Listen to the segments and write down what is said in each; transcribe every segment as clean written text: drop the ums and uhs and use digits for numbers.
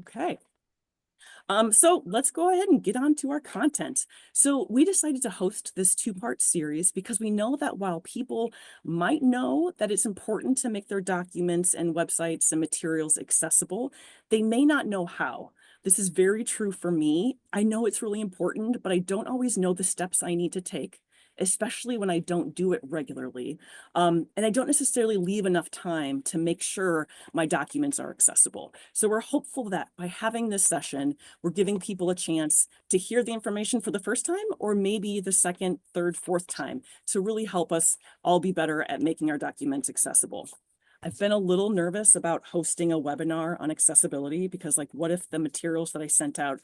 Okay. So let's go ahead and get on to our content. So we decided to host this two-part series because we know that while people might know that it's important to make their documents and websites and materials accessible, they may not know how. This is very true for me. I know it's really important, but I don't always know the steps I need to take, especially when I don't do it regularly. And I don't necessarily leave enough time to make sure my documents are accessible. So we're hopeful that by having this session, we're giving people a chance to hear the information for the first time, or maybe the second, third, fourth time, to really help us all be better at making our documents accessible. I've been a little nervous about hosting a webinar on accessibility because, like, what if the materials that I sent out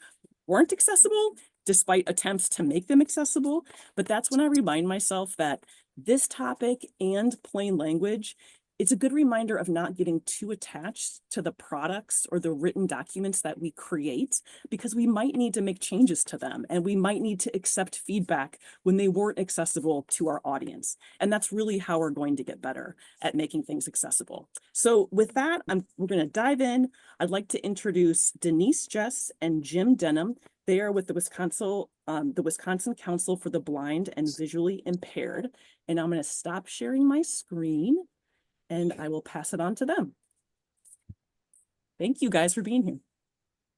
weren't accessible despite attempts to make them accessible? But that's when I remind myself that this topic and plain language, it's a good reminder of not getting too attached to the products or the written documents that we create, because we might need to make changes to them and we might need to accept feedback when they weren't accessible to our audience. And that's really how we're going to get better at making things accessible. So with that, we're going to dive in. I'd like to introduce Denise, Jess, and Jim Denham. They are with the Wisconsin Council for the Blind and Visually Impaired. And I'm going to stop sharing my screen and I will pass it on to them. Thank you guys for being here.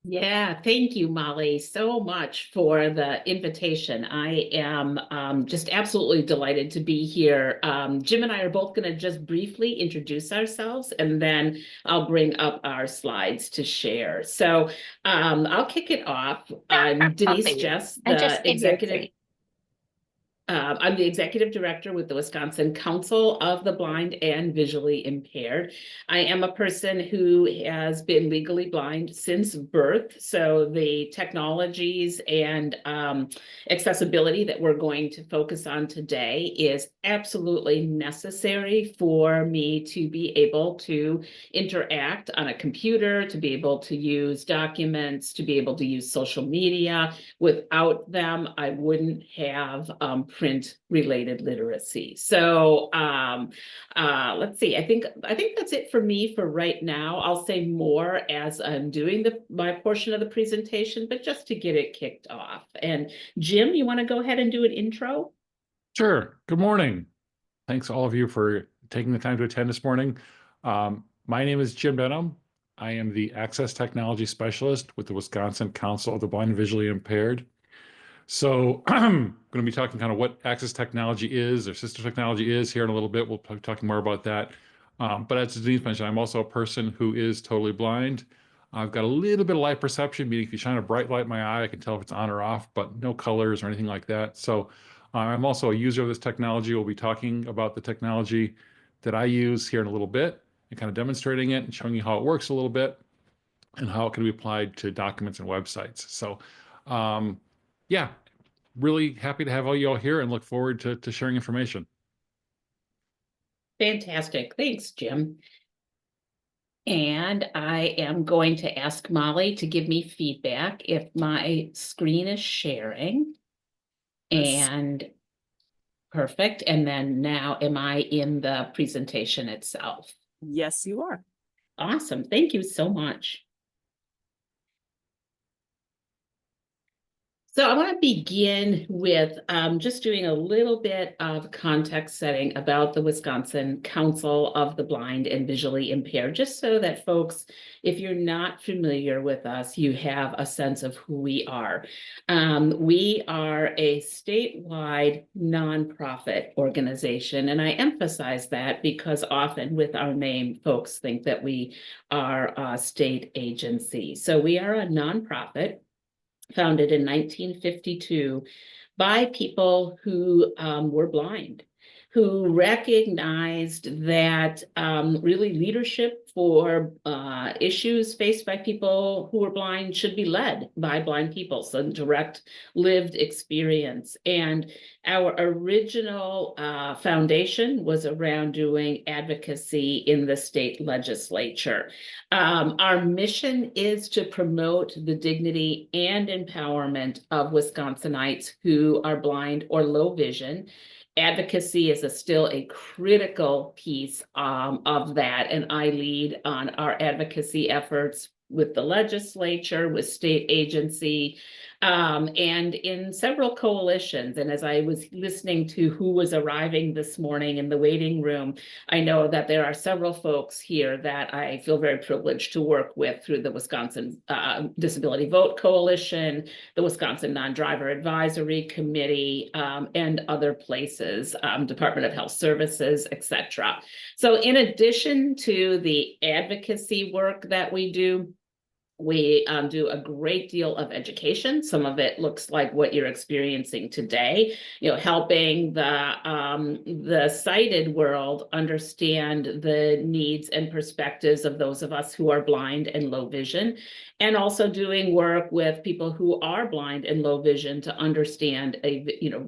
Yeah, thank you, Molly, so much for the invitation. I am just absolutely delighted to be here. Jim and I are both going to just briefly introduce ourselves, and then I'll bring up our slides to share. So I'll kick it off. I'm Denise Jess, the executive. I'm the executive director with the Wisconsin Council of the Blind and Visually Impaired. I am a person who has been legally blind since birth. So the technologies and accessibility that we're going to focus on today is absolutely necessary for me to be able to interact on a computer, to be able to use documents, to be able to use social media. Without them, I wouldn't have print related literacy. So let's see, I think that's it for me for right now. I'll say more as I'm doing my portion of the presentation, but just to get it kicked off. And Jim, you want to go ahead and do an intro? Sure. Good morning. Thanks all of you for taking the time to attend this morning. My name is Jim Denham. I am the Access Technology Specialist with the Wisconsin Council of the Blind and Visually Impaired. So I'm going to be talking kind of what access technology is, or assistive technology is, here in a little bit. We'll be talking more about that. But as Denise mentioned, I'm also a person who is totally blind. I've got a little bit of light perception, meaning if you shine a bright light in my eye, I can tell if it's on or off, but no colors or anything like that. So I'm also a user of this technology. We'll be talking about the technology that I use here in a little bit and kind of demonstrating it and showing you how it works a little bit and how it can be applied to documents and websites. So yeah, really happy to have all you all here and look forward to sharing information. Fantastic. Thanks, Jim. And I am going to ask Molly to give me feedback if my screen is sharing. Yes. And perfect. And then now, am I in the presentation itself? Yes, you are. Awesome. Thank you so much. So I want to begin with just doing a little bit of context setting about the Wisconsin Council of the Blind and Visually Impaired, just so that folks, if you're not familiar with us, you have a sense of who we are. We are a statewide nonprofit organization, and I emphasize that because often with our name, folks think that we are a state agency. So we are a nonprofit founded in 1952 by people who were blind, who recognized that really leadership for issues faced by people who were blind should be led by blind people, so direct lived experience. And our original foundation was around doing advocacy in the state legislature. Our mission is to promote the dignity and empowerment of Wisconsinites who are blind or low vision. Advocacy is still a critical piece of that, and I lead on our advocacy efforts with the legislature, with state agency, and in several coalitions. And as I was listening to who was arriving this morning in the waiting room, I know that there are several folks here that I feel very privileged to work with through the Wisconsin Disability Vote Coalition, the Wisconsin Non-Driver Advisory Committee, and other places, Department of Health Services, etc. So in addition to the advocacy work that we do a great deal of education. Some of it looks like what you're experiencing today, helping the sighted world understand the needs and perspectives of those of us who are blind and low vision, and also doing work with people who are blind and low vision to understand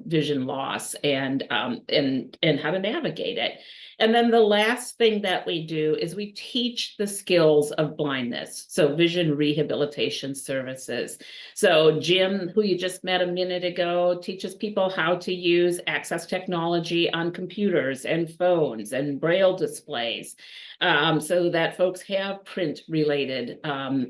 vision loss and how to navigate it. And then the last thing that we do is we teach the skills of blindness. So vision rehabilitation services. So Jim, who you just met a minute ago, teaches people how to use access technology on computers and phones and braille displays, so that folks have print-related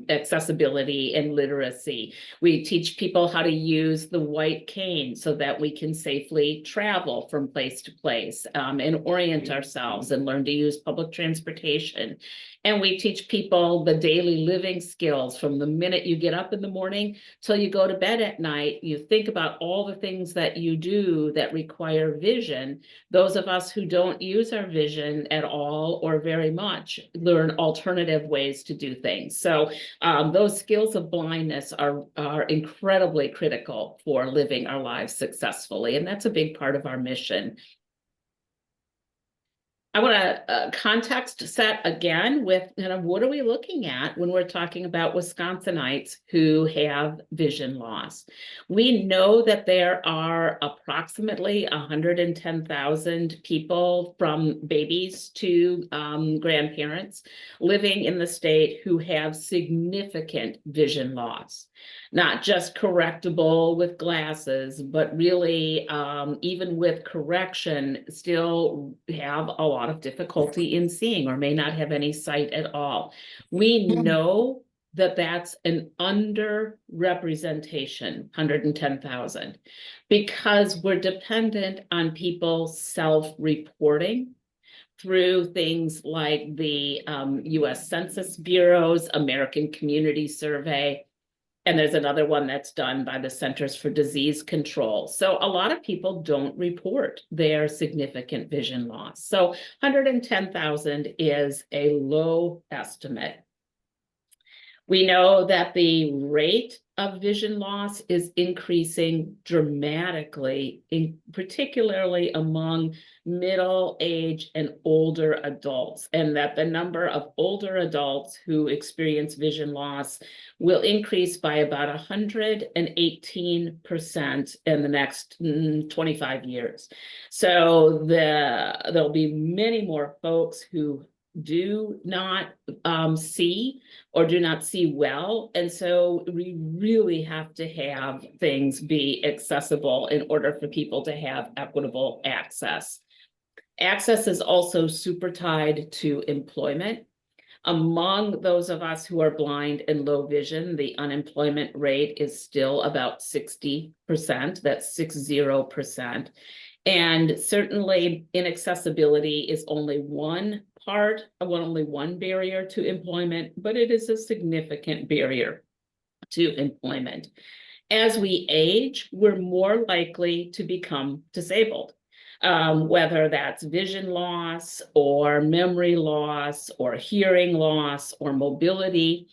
accessibility and literacy. We teach people how to use the white cane so that we can safely travel from place to place and orient ourselves and learn to use public transportation. And we teach people the daily living skills from the minute you get up in the morning till you go to bed at night. You think about all the things that you do that require vision. Those of us who don't use our vision at all or very much learn alternative ways to do things. So those skills of blindness are incredibly critical for living our lives successfully. And that's a big part of our mission. I want to context set again with what are we looking at when we're talking about Wisconsinites who have vision loss. We know that there are approximately 110,000 people from babies to grandparents living in the state who have significant vision loss. Not just correctable with glasses, but really, even with correction, still have a lot of difficulty in seeing or may not have any sight at all. We know that that's an underrepresentation, 110,000, because we're dependent on people self-reporting through things like the US Census Bureau's American Community Survey. And there's another one that's done by the Centers for Disease Control. So a lot of people don't report their significant vision loss. So 110,000 is a low estimate. We know that the rate of vision loss is increasing dramatically, particularly among middle age and older adults, and that the number of older adults who experience vision loss will increase by about 118% in the next 25 years. So there'll be many more folks who do not see or do not see well. And so we really have to have things be accessible in order for people to have equitable access. Access is also super tied to employment. Among those of us who are blind and low vision, the unemployment rate is still about 60%, that's 60%. And certainly inaccessibility is only one barrier to employment, but it is a significant barrier to employment. As we age, we're more likely to become disabled, whether that's vision loss or memory loss or hearing loss or mobility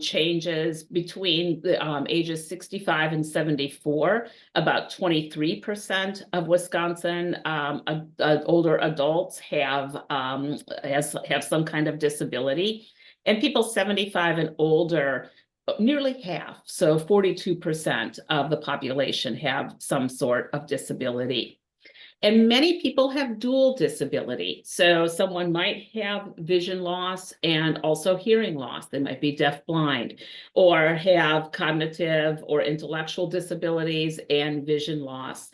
changes between the ages 65 and 74. About 23% of Wisconsin older adults have some kind of disability, and people 75 and older, nearly half, so 42% of the population have some sort of disability. And many people have dual disability. So someone might have vision loss and also hearing loss. They might be deafblind or have cognitive or intellectual disabilities and vision loss.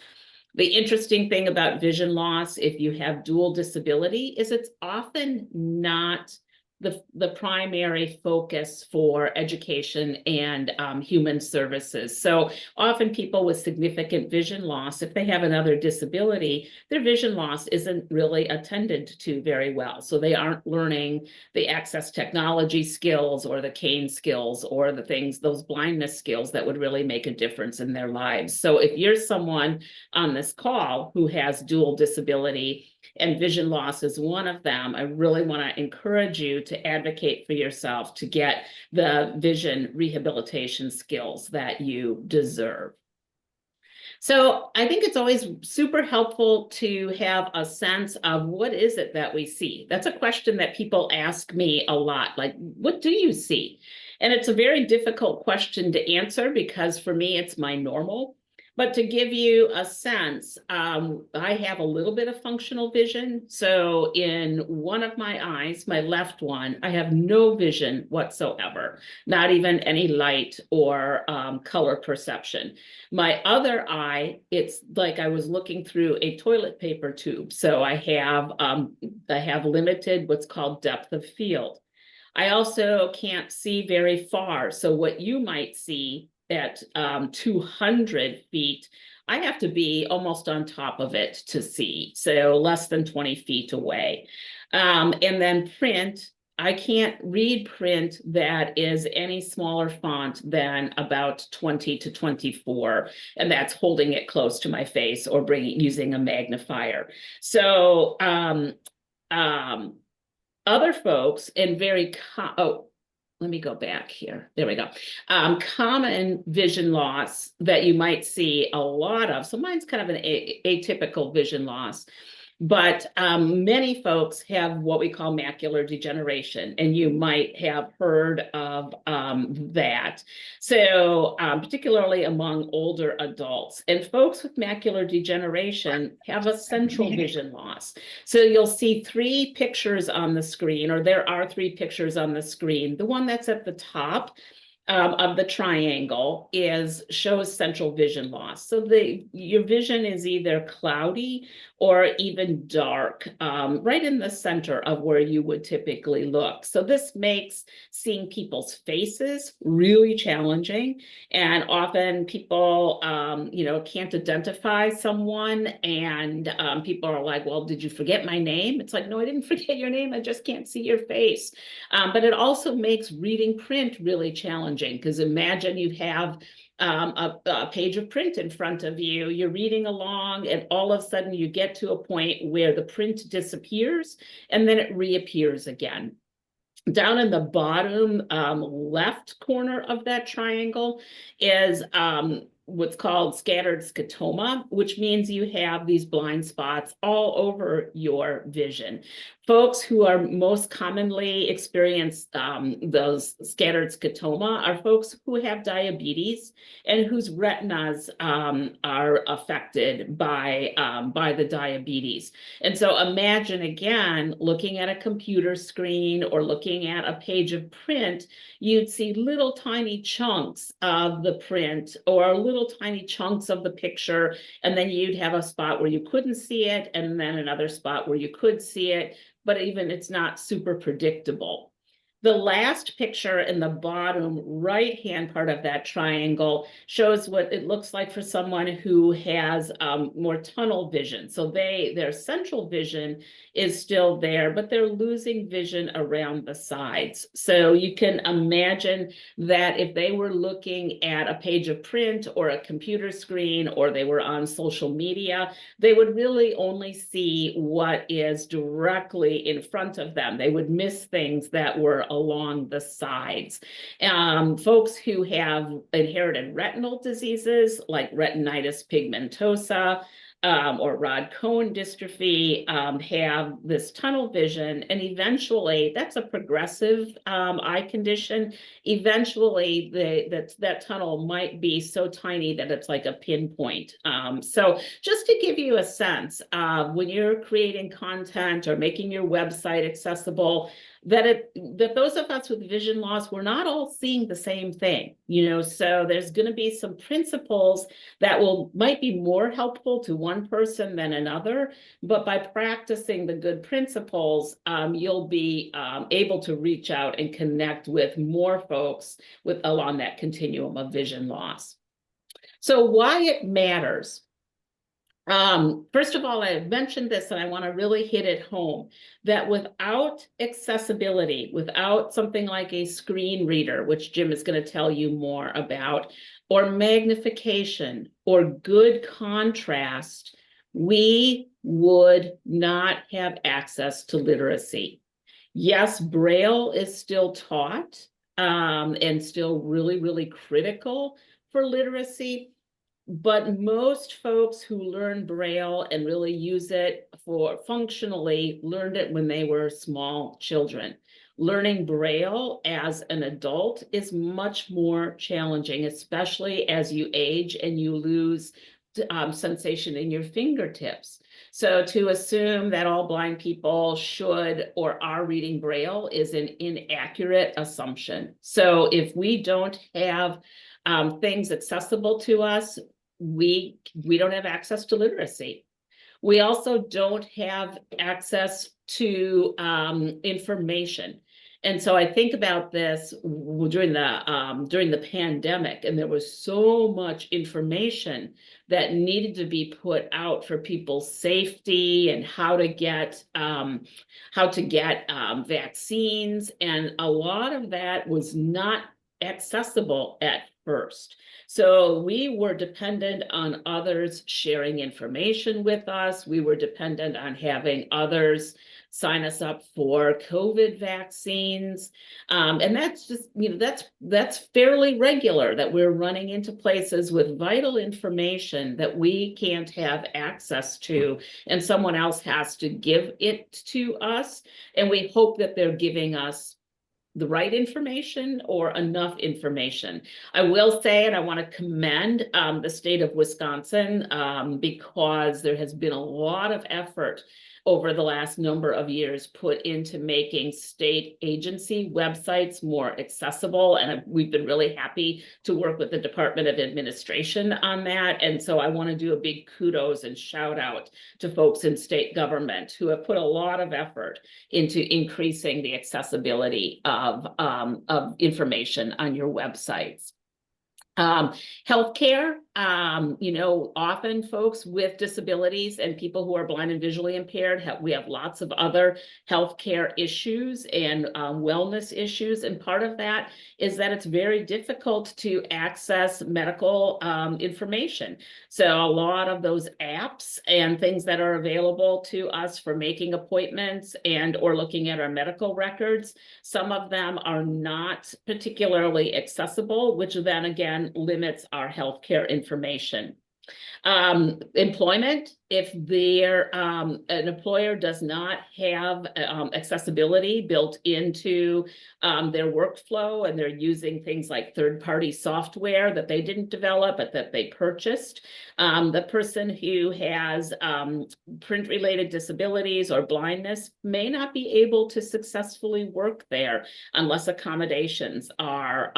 The interesting thing about vision loss, if you have dual disability, is it's often not the primary focus for education and human services. So often people with significant vision loss, if they have another disability, their vision loss isn't really attended to very well. So they aren't learning the access technology skills or the cane skills or the things, those blindness skills that would really make a difference in their lives. So if you're someone on this call who has dual disability and vision loss is one of them, I really want to encourage you to advocate for yourself to get the vision rehabilitation skills that you deserve. So I think it's always super helpful to have a sense of what is it that we see. That's a question that people ask me a lot, like, what do you see? And it's a very difficult question to answer because for me, it's my normal. But to give you a sense, I have a little bit of functional vision. So in one of my eyes, my left one, I have no vision whatsoever, not even any light or color perception. My other eye, it's like I was looking through a toilet paper tube. So I have limited what's called depth of field. I also can't see very far. So what you might see at 200 feet, I have to be almost on top of it to see, so less than 20 feet away. And then print, I can't read print that is any smaller font than about 20 to 24, and that's holding it close to my face or using a magnifier. So other folks and let me go back here. There we go. Common vision loss that you might see a lot of. So mine's kind of an atypical vision loss. But many folks have what we call macular degeneration, and you might have heard of that. So particularly among older adults, and folks with macular degeneration have a central vision loss. So you'll see three pictures on the screen, or there are three pictures on the screen. The one that's at the top of the triangle shows central vision loss. So your vision is either cloudy or even dark, right in the center of where you would typically look. So this makes seeing people's faces really challenging. And often people, can't identify someone, and people are like, well, did you forget my name? It's like, no, I didn't forget your name. I just can't see your face. But it also makes reading print really challenging, because imagine you have a page of print in front of you, you're reading along, and all of a sudden you get to a point where the print disappears and then it reappears again. Down in the bottom left corner of that triangle is what's called scattered scotoma, which means you have these blind spots all over your vision. Folks who are most commonly experience those scattered scotoma are folks who have diabetes and whose retinas are affected by the diabetes. And so imagine, again, looking at a computer screen or looking at a page of print, you'd see little tiny chunks of the print or little tiny chunks of the picture, and then you'd have a spot where you couldn't see it, and then another spot where you could see it, but even it's not super predictable. The last picture in the bottom right-hand part of that triangle shows what it looks like for someone who has more tunnel vision. So their central vision is still there, but they're losing vision around the sides. So you can imagine that if they were looking at a page of print or a computer screen, or they were on social media, they would really only see what is directly in front of them. They would miss things that were along the sides. Folks who have inherited retinal diseases like retinitis pigmentosa or Rod-Cohen dystrophy have this tunnel vision, and eventually that's a progressive eye condition. Eventually that tunnel might be so tiny that it's like a pinpoint. So just to give you a sense, when you're creating content or making your website accessible, that those of us with vision loss, we're not all seeing the same thing, so there's going to be some principles that might be more helpful to one person than another, but by practicing the good principles, you'll be able to reach out and connect with more folks along that continuum of vision loss. So why it matters. First of all, I mentioned this and I want to really hit it home that without accessibility, without something like a screen reader, which Jim is going to tell you more about, or magnification or good contrast, we would not have access to literacy. Yes, Braille is still taught and still really, really critical for literacy. But most folks who learn Braille and really use it for functionally learned it when they were small children. Learning Braille as an adult is much more challenging, especially as you age and you lose sensation in your fingertips. So to assume that all blind people should or are reading Braille is an inaccurate assumption. So if we don't have things accessible to us, we don't have access to literacy. We also don't have access to information. And so I think about this during the pandemic, and there was so much information that needed to be put out for people's safety and how to get vaccines, and a lot of that was not accessible at first. So we were dependent on others sharing information with us. We were dependent on having others sign us up for COVID vaccines. And that's just, that's fairly regular, that we're running into places with vital information that we can't have access to, and someone else has to give it to us. And we hope that they're giving us the right information or enough information. I will say, and I want to commend the state of Wisconsin because there has been a lot of effort over the last number of years put into making state agency websites more accessible. And we've been really happy to work with the Department of Administration on that. And so I want to do a big kudos and shout out to folks in state government who have put a lot of effort into increasing the accessibility of information on your websites. Healthcare, often folks with disabilities and people who are blind and visually impaired, we have lots of other healthcare issues and wellness issues. And part of that is that it's very difficult to access medical information. So a lot of those apps and things that are available to us for making appointments and or looking at our medical records, some of them are not particularly accessible, which then again limits our healthcare information. Employment, if an employer does not have accessibility built into their workflow, and they're using things like third-party software that they didn't develop but that they purchased, the person who has print-related disabilities or blindness may not be able to successfully work there unless accommodations are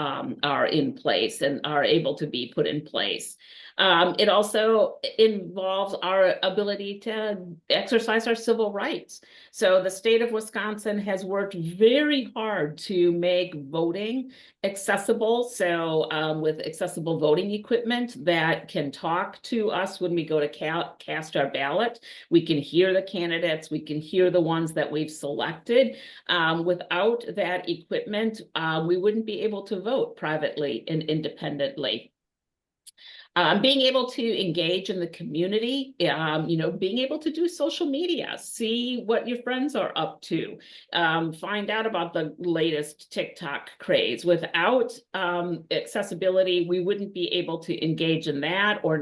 in place and are able to be put in place. It also involves our ability to exercise our civil rights. So the state of Wisconsin has worked very hard to make voting accessible. So with accessible voting equipment that can talk to us when we go to cast our ballot, we can hear the candidates, we can hear the ones that we've selected. Without that equipment, we wouldn't be able to vote privately and independently. Being able to engage in the community, being able to do social media, see what your friends are up to, find out about the latest TikTok craze. Without accessibility, we wouldn't be able to engage in that or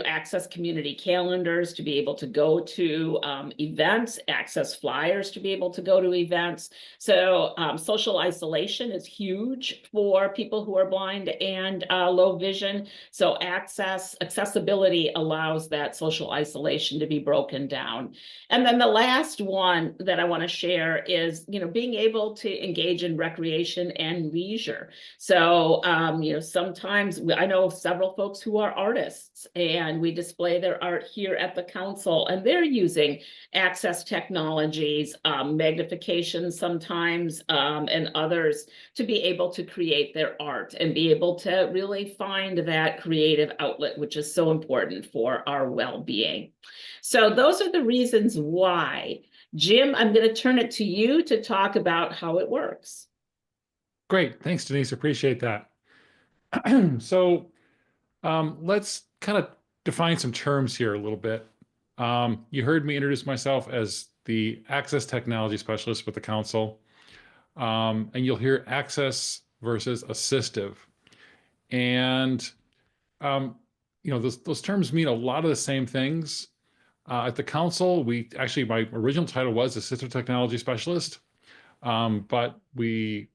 access community calendars to be able to go to events, access flyers to be able to go to events. So social isolation is huge for people who are blind and low vision. So So accessibility allows that social isolation to be broken down. And then the last one that I want to share is, being able to engage in recreation and leisure. So, sometimes I know several folks who are artists, and we display their art here at the council, and they're using access technologies, magnification sometimes, and others to be able to create their art and be able to really find that creative outlet, which is so important for our well-being. So those are the reasons why. Jim, I'm going to turn it to you to talk about how it works. Great. Thanks, Denise. Appreciate that. So let's kind of define some terms here a little bit. You heard me introduce myself as the access technology specialist with the council. And you'll hear access versus assistive. And, those terms mean a lot of the same things. At the council, my original title was assistive technology specialist, but we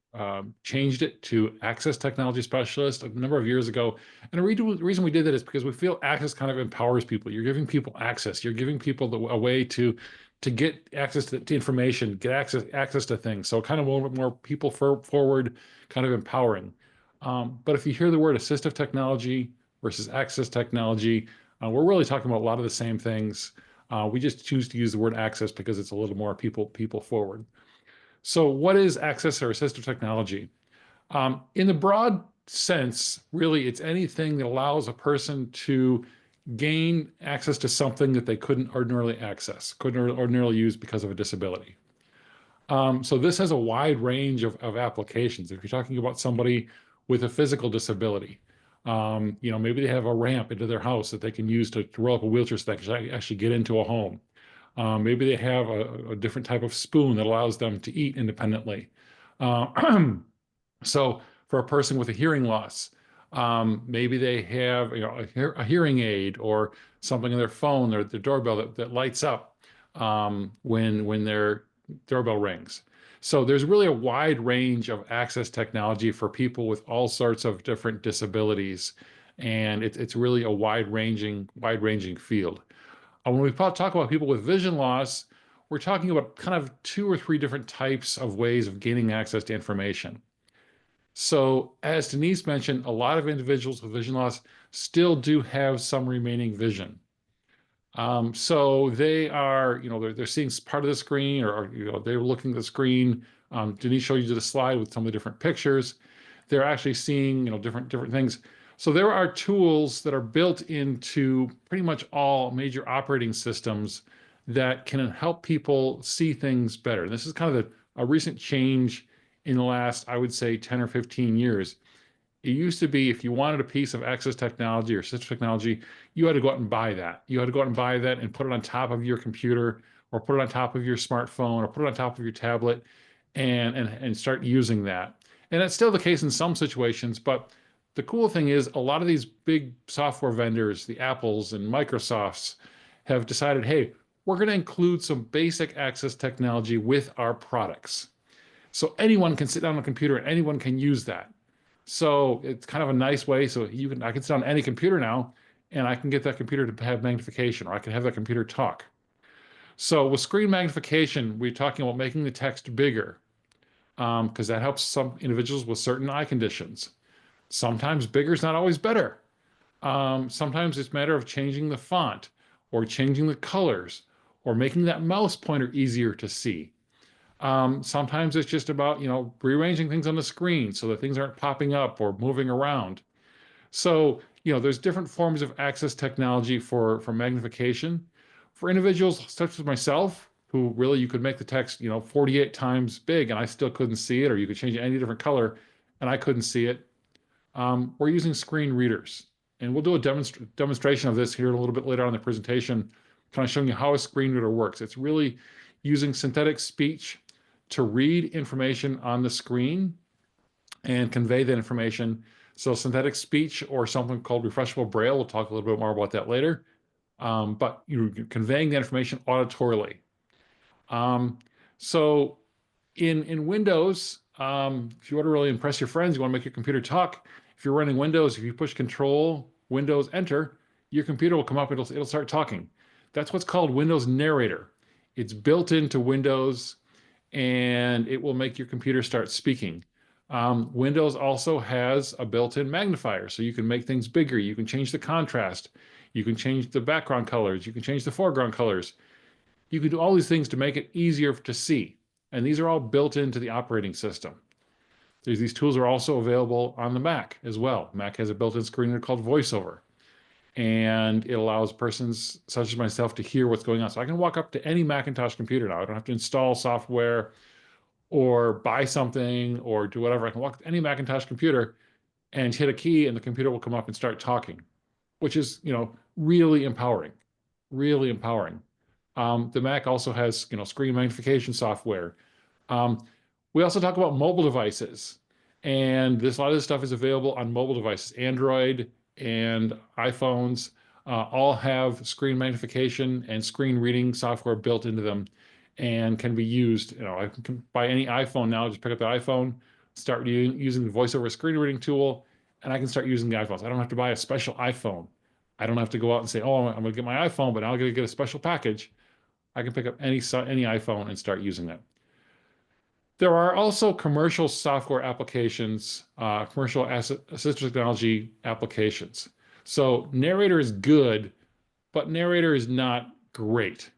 changed it to access technology specialist a number of years ago. And the reason we did that is because we feel access kind of empowers people. You're giving people access. You're giving people a way to get access to information, get access to things. So kind of a little bit more people forward, kind of empowering. But if you hear the word assistive technology versus access technology, we're really talking about a lot of the same things. We just choose to use the word access because it's a little more people forward. So what is access or assistive technology? In the broad sense, really, it's anything that allows a person to gain access to something that they couldn't ordinarily use because of a disability. So this has a wide range of applications. If you're talking about somebody with a physical disability, maybe they have a ramp into their house that they can use to roll up a wheelchair so they can actually get into a home. Maybe they have a different type of spoon that allows them to eat independently. So for a person with a hearing loss, maybe they have a hearing aid or something on their phone or their doorbell that lights up when their doorbell rings. So there's really a wide range of access technology for people with all sorts of different disabilities, and it's really a wide-ranging field. When we talk about people with vision loss, we're talking about kind of 2 or 3 different types of ways of gaining access to information. So as Denise mentioned, a lot of individuals with vision loss still do have some remaining vision. So they are, they're seeing part of the screen or they're looking at the screen. Denise showed you the slide with some of the different pictures. They're actually seeing, different things. So there are tools that are built into pretty much all major operating systems that can help people see things better. This is kind of a recent change in the last, I would say, 10 or 15 years. It used to be if you wanted a piece of access technology or assistive technology, you had to go out and buy that. You had to go out and buy that and put it on top of your computer or put it on top of your smartphone or put it on top of your tablet and start using that. And that's still the case in some situations, but the cool thing is a lot of these big software vendors, the Apples and Microsofts, have decided, hey, we're going to include some basic access technology with our products. So anyone can sit down on a computer and anyone can use that. So it's kind of a nice way. So I can sit on any computer now and I can get that computer to have magnification, or I can have that computer talk. So with screen magnification, we're talking about making the text bigger because that helps some individuals with certain eye conditions. Sometimes bigger is not always better. Sometimes it's a matter of changing the font or changing the colors or making that mouse pointer easier to see. Sometimes it's just about, rearranging things on the screen so that things aren't popping up or moving around. So, there's different forms of access technology for magnification. For individuals such as myself, who really you could make the text, 48 times big and I still couldn't see it, or you could change it any different color and I couldn't see it. We're using screen readers. And we'll do a demonstration of this here a little bit later on in the presentation, kind of showing you how a screen reader works. It's really using synthetic speech to read information on the screen and convey that information. So synthetic speech or something called refreshable braille, we'll talk a little bit more about that later. But you're conveying the information auditorily. So in Windows, if you want to really impress your friends, you want to make your computer talk. If you're running Windows, if you push Control Windows Enter, your computer will come up, it'll start talking. That's what's called Windows Narrator. It's built into Windows and it will make your computer start speaking. Windows also has a built-in magnifier, so you can make things bigger. You can change the contrast. You can change the background colors. You can change the foreground colors. You can do all these things to make it easier to see. And these are all built into the operating system. These tools are also available on the Mac as well. Mac has a built-in screen reader called VoiceOver, and it allows persons such as myself to hear what's going on. So I can walk up to any Macintosh computer now. I don't have to install software or buy something or do whatever. I can walk to any Macintosh computer and hit a key and the computer will come up and start talking, which is, really empowering, really empowering. The Mac also has, screen magnification software. We also talk about mobile devices, and a lot of this stuff is available on mobile devices. Android and iPhones all have screen magnification and screen reading software built into them and can be used. I can buy any iPhone now, just pick up the iPhone, start using the VoiceOver screen reading tool, and I can start using the iPhones. I don't have to buy a special iPhone. I don't have to go out and say, oh, I'm going to get my iPhone, but now I'm going to get a special package. I can pick up any iPhone and start using it. There are also commercial software applications, commercial assistive technology applications. So Narrator is good, but Narrator is not great.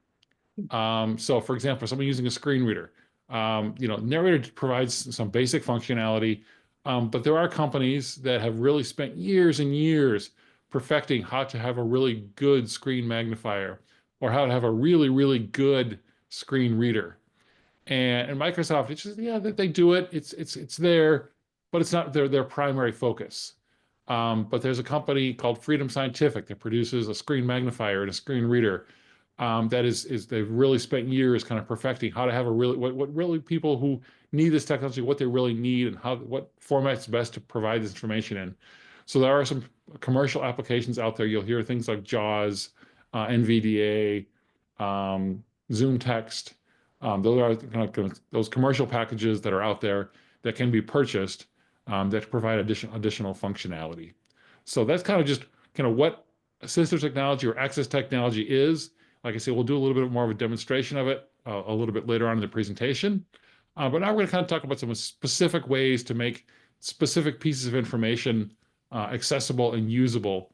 So for example, someone using a screen reader, Narrator provides some basic functionality, but there are companies that have really spent years and years perfecting how to have a really good screen magnifier or how to have a really, really good screen reader. And Microsoft, it's just, yeah, they do it. It's there, but it's not their primary focus. But there's a company called Freedom Scientific that produces a screen magnifier and a screen reader. They've really spent years kind of perfecting how to have what really people who need this technology, what they really need, and what format's best to provide this information in. So there are some commercial applications out there. You'll hear things like JAWS, NVDA, Zoom Text. Those are kind of those commercial packages that are out there that can be purchased that provide additional functionality. So that's kind of what assistive technology or access technology is. Like I say, we'll do a little bit more of a demonstration of it a little bit later on in the presentation. But now we're going to kind of talk about some specific ways to make specific pieces of information accessible and usable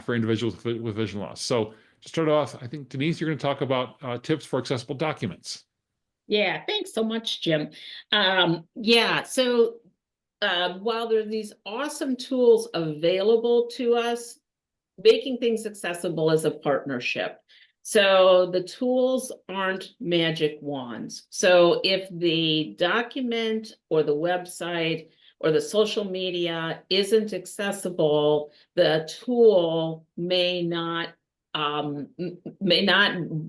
for individuals with vision loss. So to start off, I think, Denise, you're going to talk about tips for accessible documents. Yeah, thanks so much, Jim. So while there are these awesome tools available to us, making things accessible is a partnership. So the tools aren't magic wands. So if the document or the website or the social media isn't accessible, the tool may not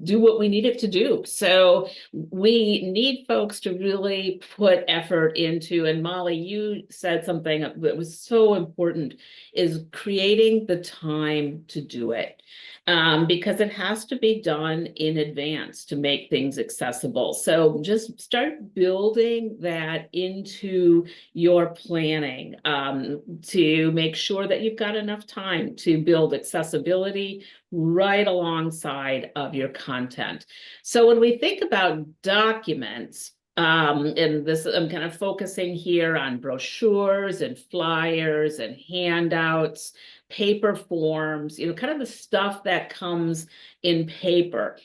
do what we need it to do. So we need folks to really put effort into, and Molly, you said something that was so important, is creating the time to do it. Because it has to be done in advance to make things accessible. So just start building that into your planning to make sure that you've got enough time to build accessibility right alongside of your content. So when we think about documents, and this, I'm kind of focusing here on brochures and flyers and handouts, paper forms, kind of the stuff that comes in paper.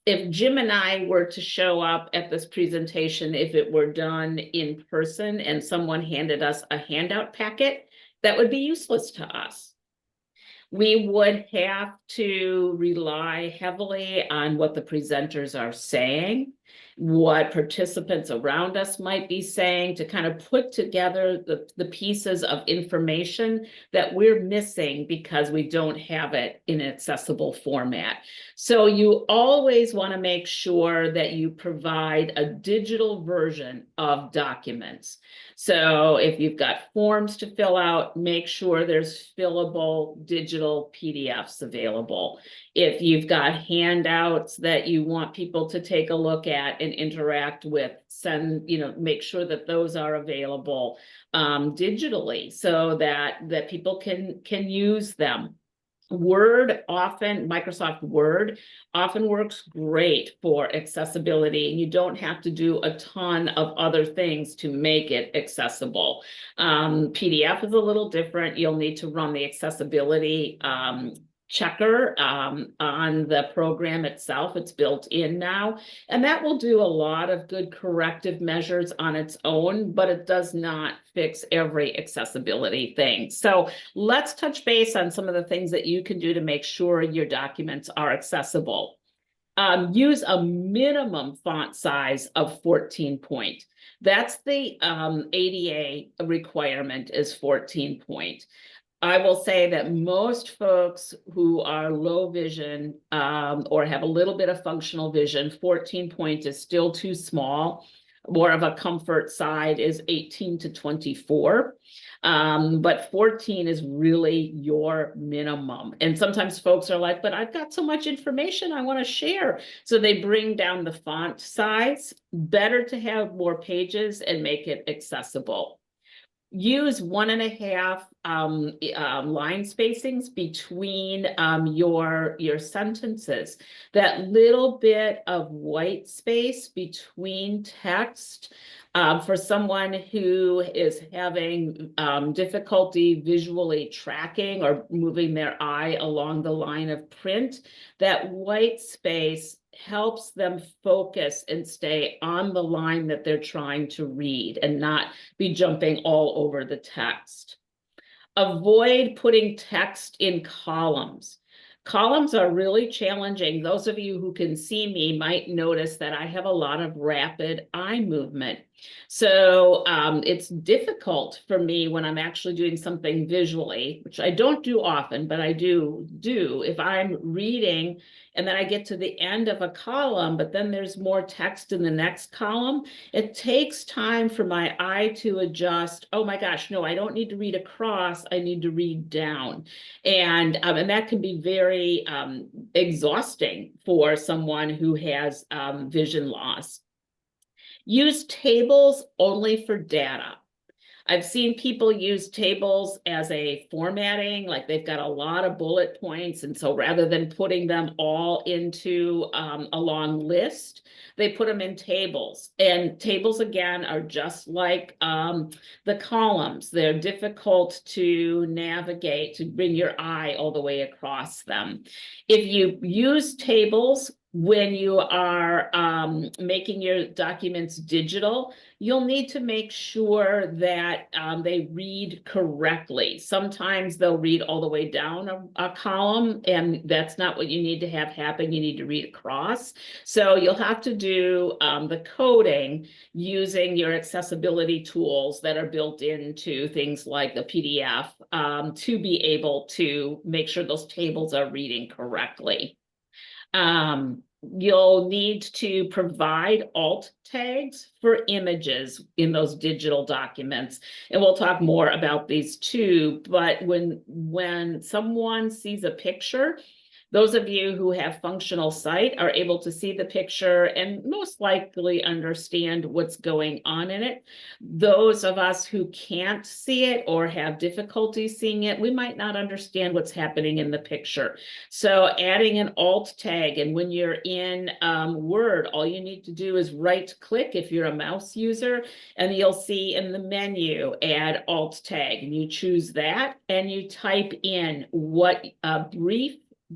If Jim and I were to show up at this presentation, if it were done in person and someone handed us a handout packet, that would be useless to us. We would have to rely heavily on what the presenters are saying, what participants around us might be saying, to kind of put together the pieces of information that we're missing because we don't have it in an accessible format. So you always want to make sure that you provide a digital version of documents. So if you've got forms to fill out, make sure there's fillable digital PDFs available. If you've got handouts that you want people to take a look at and interact with, make sure that those are available digitally so that people can use them. Microsoft Word often works great for accessibility, and you don't have to do a ton of other things to make it accessible. PDF is a little different. You'll need to run the accessibility checker on the program itself. It's built in now, and that will do a lot of good corrective measures on its own, but it does not fix every accessibility thing. So let's touch base on some of the things that you can do to make sure your documents are accessible. Use a minimum font size of 14 point. That's the ADA requirement, is 14 point. I will say that most folks who are low vision or have a little bit of functional vision, 14 point is still too small. More of a comfort side is 18 to 24. But 14 is really your minimum. And sometimes folks are like, but I've got so much information I want to share. So they bring down the font size. Better to have more pages and make it accessible. Use 1.5 line spacings between your sentences. That little bit of white space between text for someone who is having difficulty visually tracking or moving their eye along the line of print, that white space helps them focus and stay on the line that they're trying to read and not be jumping all over the text. Avoid putting text in columns. Columns are really challenging. Those of you who can see me might notice that I have a lot of rapid eye movement. So it's difficult for me when I'm actually doing something visually, which I don't do often, but I do if I'm reading and then I get to the end of a column, but then there's more text in the next column. It takes time for my eye to adjust. Oh my gosh, no, I don't need to read across. I need to read down. And that can be very exhausting for someone who has vision loss. Use tables only for data. I've seen people use tables as a formatting, like they've got a lot of bullet points. And so rather than putting them all into a long list, they put them in tables. And tables, again, are just like the columns. They're difficult to navigate, to bring your eye all the way across them. If you use tables when you are making your documents digital, you'll need to make sure that they read correctly. Sometimes they'll read all the way down a column, and that's not what you need to have happen. You need to read across. So you'll have to do the coding using your accessibility tools that are built into things like the PDF to be able to make sure those tables are reading correctly. You'll need to provide alt tags for images in those digital documents. And we'll talk more about these too, but when someone sees a picture, those of you who have functional sight are able to see the picture and most likely understand what's going on in it. Those of us who can't see it or have difficulty seeing it, we might not understand what's happening in the picture. So adding an alt tag, and when you're in Word, all you need to do is right click if you're a mouse user, and you'll see in the menu, add alt tag, and you choose that and you type in what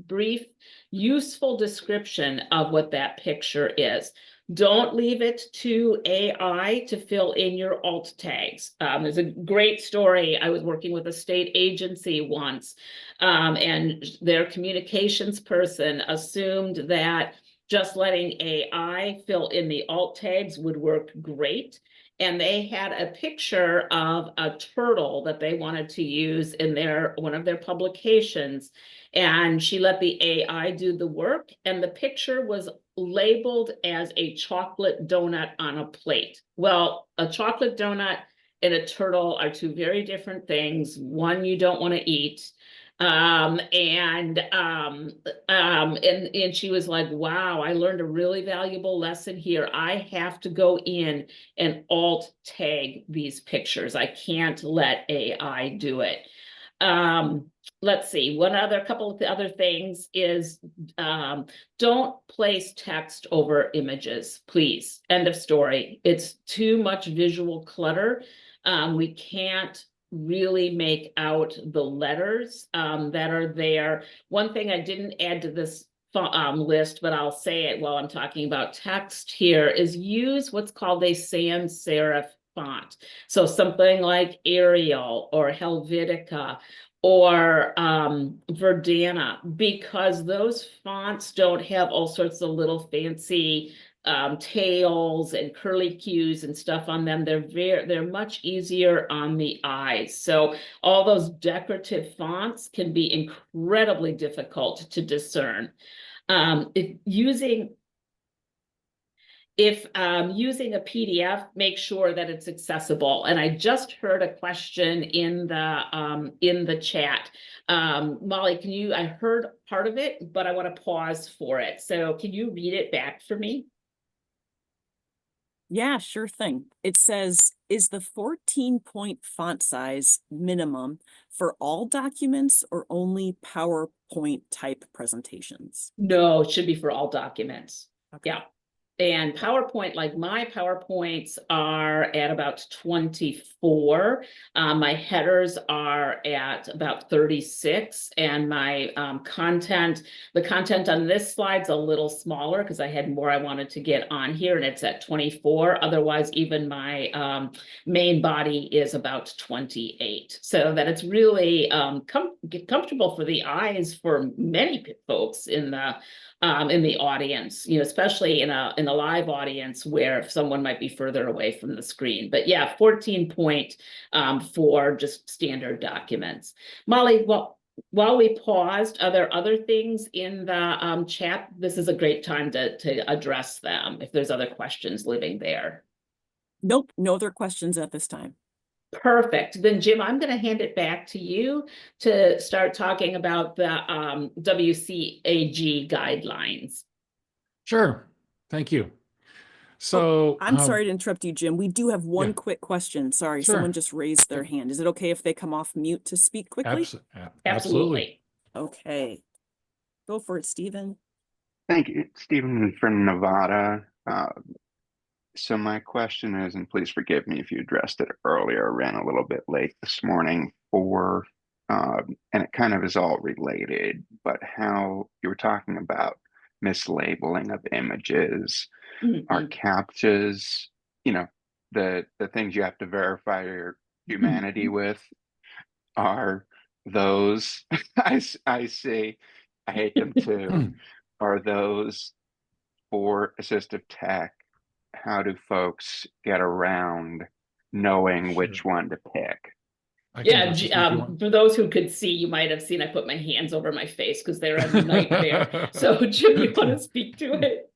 brief, useful description of what that picture is. Don't leave it to AI to fill in your alt tags. There's a great story. I was working with a state agency once, and their communications person assumed that just letting AI fill in the alt tags would work great. And they had a picture of a turtle that they wanted to use in one of their publications. And she let the AI do the work, and the picture was labeled as a chocolate donut on a plate. Well, a chocolate donut and a turtle are two very different things. One you don't want to eat. And she was like, wow, I learned a really valuable lesson here. I have to go in and alt tag these pictures. I can't let AI do it. Let's see, couple of the other things is, don't place text over images, please. End of story. It's too much visual clutter. We can't really make out the letters that are there. One thing I didn't add to this list, but I'll say it while I'm talking about text here, is use what's called a sans serif font. So something like Arial or Helvetica or Verdana, because those fonts don't have all sorts of little fancy tails and curly cues and stuff on them. They're much easier on the eyes. So all those decorative fonts can be incredibly difficult to discern. If using a PDF, make sure that it's accessible. And I just heard a question in the chat. Molly, I heard part of it, but I want to pause for it. So can you read it back for me? Yeah, sure thing. It says, is the 14-point font size minimum for all documents or only PowerPoint type presentations? No, it should be for all documents. Okay. Yeah. And PowerPoint, like my PowerPoints are at about 24. My headers are at about 36. And my the content on this slide's a little smaller because I had more I wanted to get on here, and it's at 24. Otherwise, even my main body is about 28. So that it's really comfortable for the eyes for many folks in the audience, especially in a live audience where someone might be further away from the screen. But yeah, 14-point for just standard documents. Molly, while we paused, are there other things in the chat? This is a great time to address them if there's other questions living there. Nope, no other questions at this time. Perfect. Then Jim, I'm going to hand it back to you to start talking about the WCAG guidelines. Sure. Thank you. So I'm sorry to interrupt you, Jim. We do have one yeah. quick question. Sorry, Sure. someone just raised their hand. Is it okay if they come off mute to speak quickly? Absolutely. Okay. Go for it, Stephen. Thank you. Stephen from Nevada. So my question is, and please forgive me if you addressed it earlier, I ran a little bit late this morning and it kind of is all related, but how you were talking about mislabeling of images, our CAPTCHAs, the things you have to verify your humanity with, are those, I see, I hate them too, are those for assistive tech? How do folks get around knowing which one to pick? Yeah, for those who could see, you might have seen I put my hands over my face because they're a nightmare. So Jim, you want to speak to it?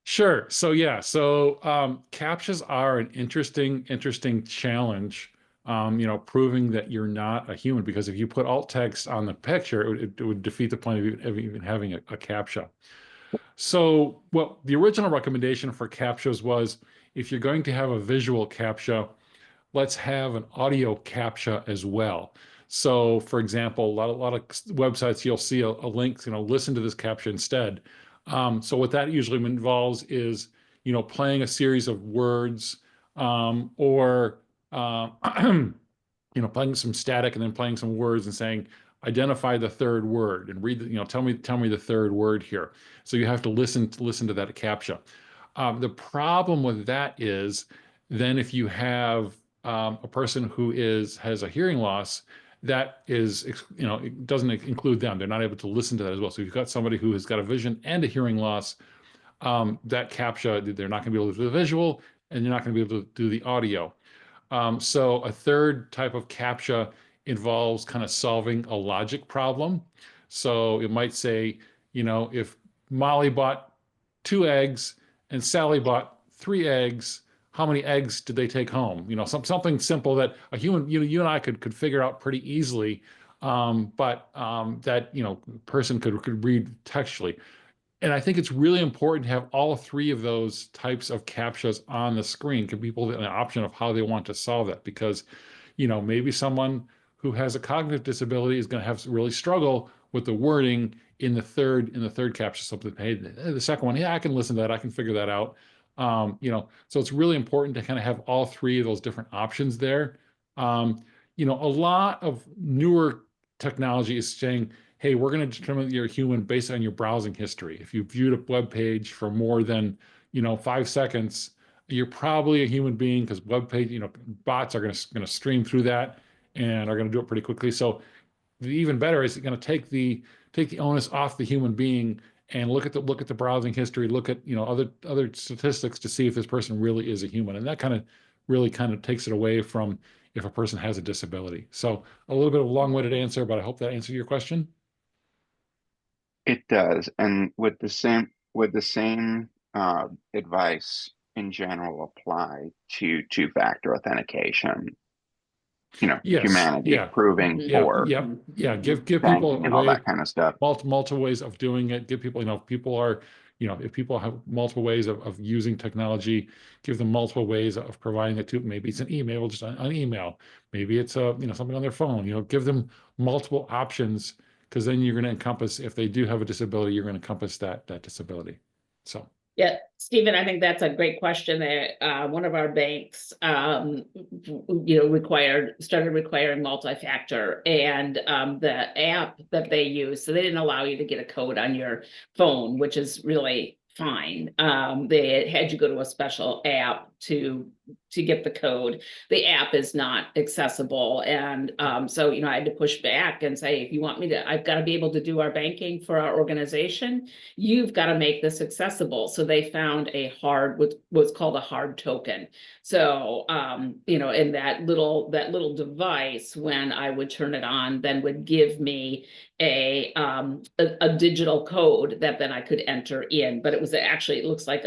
Sure. So yeah, CAPTCHAs are an interesting challenge. Proving that you're not a human, because if you put alt text on the picture, it would defeat the point of even having a CAPTCHA. So, well, the original recommendation for CAPTCHAs was, if you're going to have a visual CAPTCHA, let's have an audio CAPTCHA as well. So, for example, a lot of websites, you'll see a link, listen to this CAPTCHA instead. So what that usually involves is, playing a series of words, or playing some static and then playing some words and saying, identify the third word and read, tell me the third word here. So you have to listen to that CAPTCHA. The problem with that is, then if you have a person who has a hearing loss, that is, it doesn't include them. They're not able to listen to that as well. So if you've got somebody who has got a vision and a hearing loss, that CAPTCHA, they're not going to be able to do the visual, and you're not going to be able to do the audio. So a third type of CAPTCHA involves kind of solving a logic problem. So it might say, if Molly bought 2 eggs and Sally bought 3 eggs, how many eggs did they take home? Something simple that a human, you and I could figure out pretty easily, but that person could read textually. And I think it's really important to have all 3 of those types of CAPTCHAs on the screen, give people an option of how they want to solve that. Because, maybe someone who has a cognitive disability is going to have really struggle with the wording in the third caption. Something, hey, the second one, yeah, I can listen to that, I can figure that out. So it's really important to kind of have all three of those different options there. A lot of newer technology is saying, hey, we're going to determine that you're a human based on your browsing history. If you viewed a web page for more than 5 seconds, you're probably a human being, because web page, bots are going to stream through that and are going to do it pretty quickly. So the even better is going to take the onus off the human being and look at the browsing history, look at other statistics to see if this person really is a human, and that really takes it away from if a person has a disability. So a little bit of a long-winded answer, but I hope that answered your question. It does. And would the same advice in general apply to two-factor authentication? Yes, humanity yeah, proving Mhm. for yeah. Give people banking a and all way, that kind of stuff. multiple ways of doing it. Give people, if people have multiple ways of using technology, give them multiple ways of providing it to. Maybe it's an email, just an email. Maybe it's something on their phone. Give them multiple options, because then you're going to encompass, if they do have a disability, you're going to encompass that disability. So. Yeah, Stephen, I think that's a great question. That one of our banks, started requiring multi-factor, and the app that they use, so they didn't allow you to get a code on your phone, which is really fine. They had you go to a special app to get the code. The app is not accessible, and so I had to push back and say, if you want me to, I've got to be able to do our banking for our organization. You've got to make this accessible. So they found what's called a hard token. So and that little device, when I would turn it on, then would give me a digital code that then I could enter in. But it looks like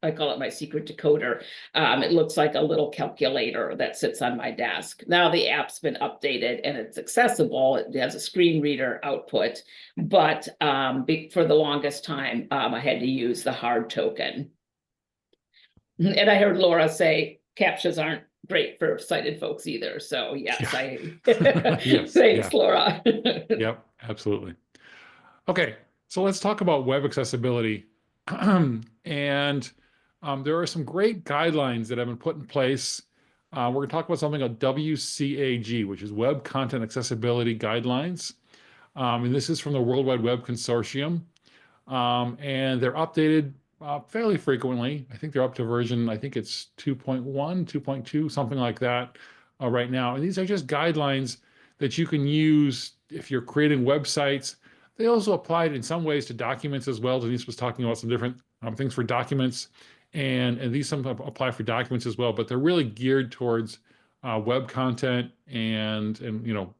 I call it my secret decoder. It looks like a little calculator that sits on my desk. Now the app's been updated and it's accessible. It has a screen reader output, but for the longest time, I had to use the hard token. And I heard Laura say CAPTCHAs aren't great for sighted folks either. So yes, Yes, thanks, yeah. Laura. Yep, absolutely. Okay, so let's talk about web accessibility. And there are some great guidelines that have been put in place. We're going to talk about something called WCAG, which is Web Content Accessibility Guidelines. And this is from the World Wide Web Consortium. And they're updated fairly frequently. I think they're up to version, I think it's 2.1, 2.2, something like that right now. And these are just guidelines that you can use if you're creating websites. They also applied in some ways to documents as well. Denise was talking about some different things for documents, and these some apply for documents as well, but they're really geared towards web content and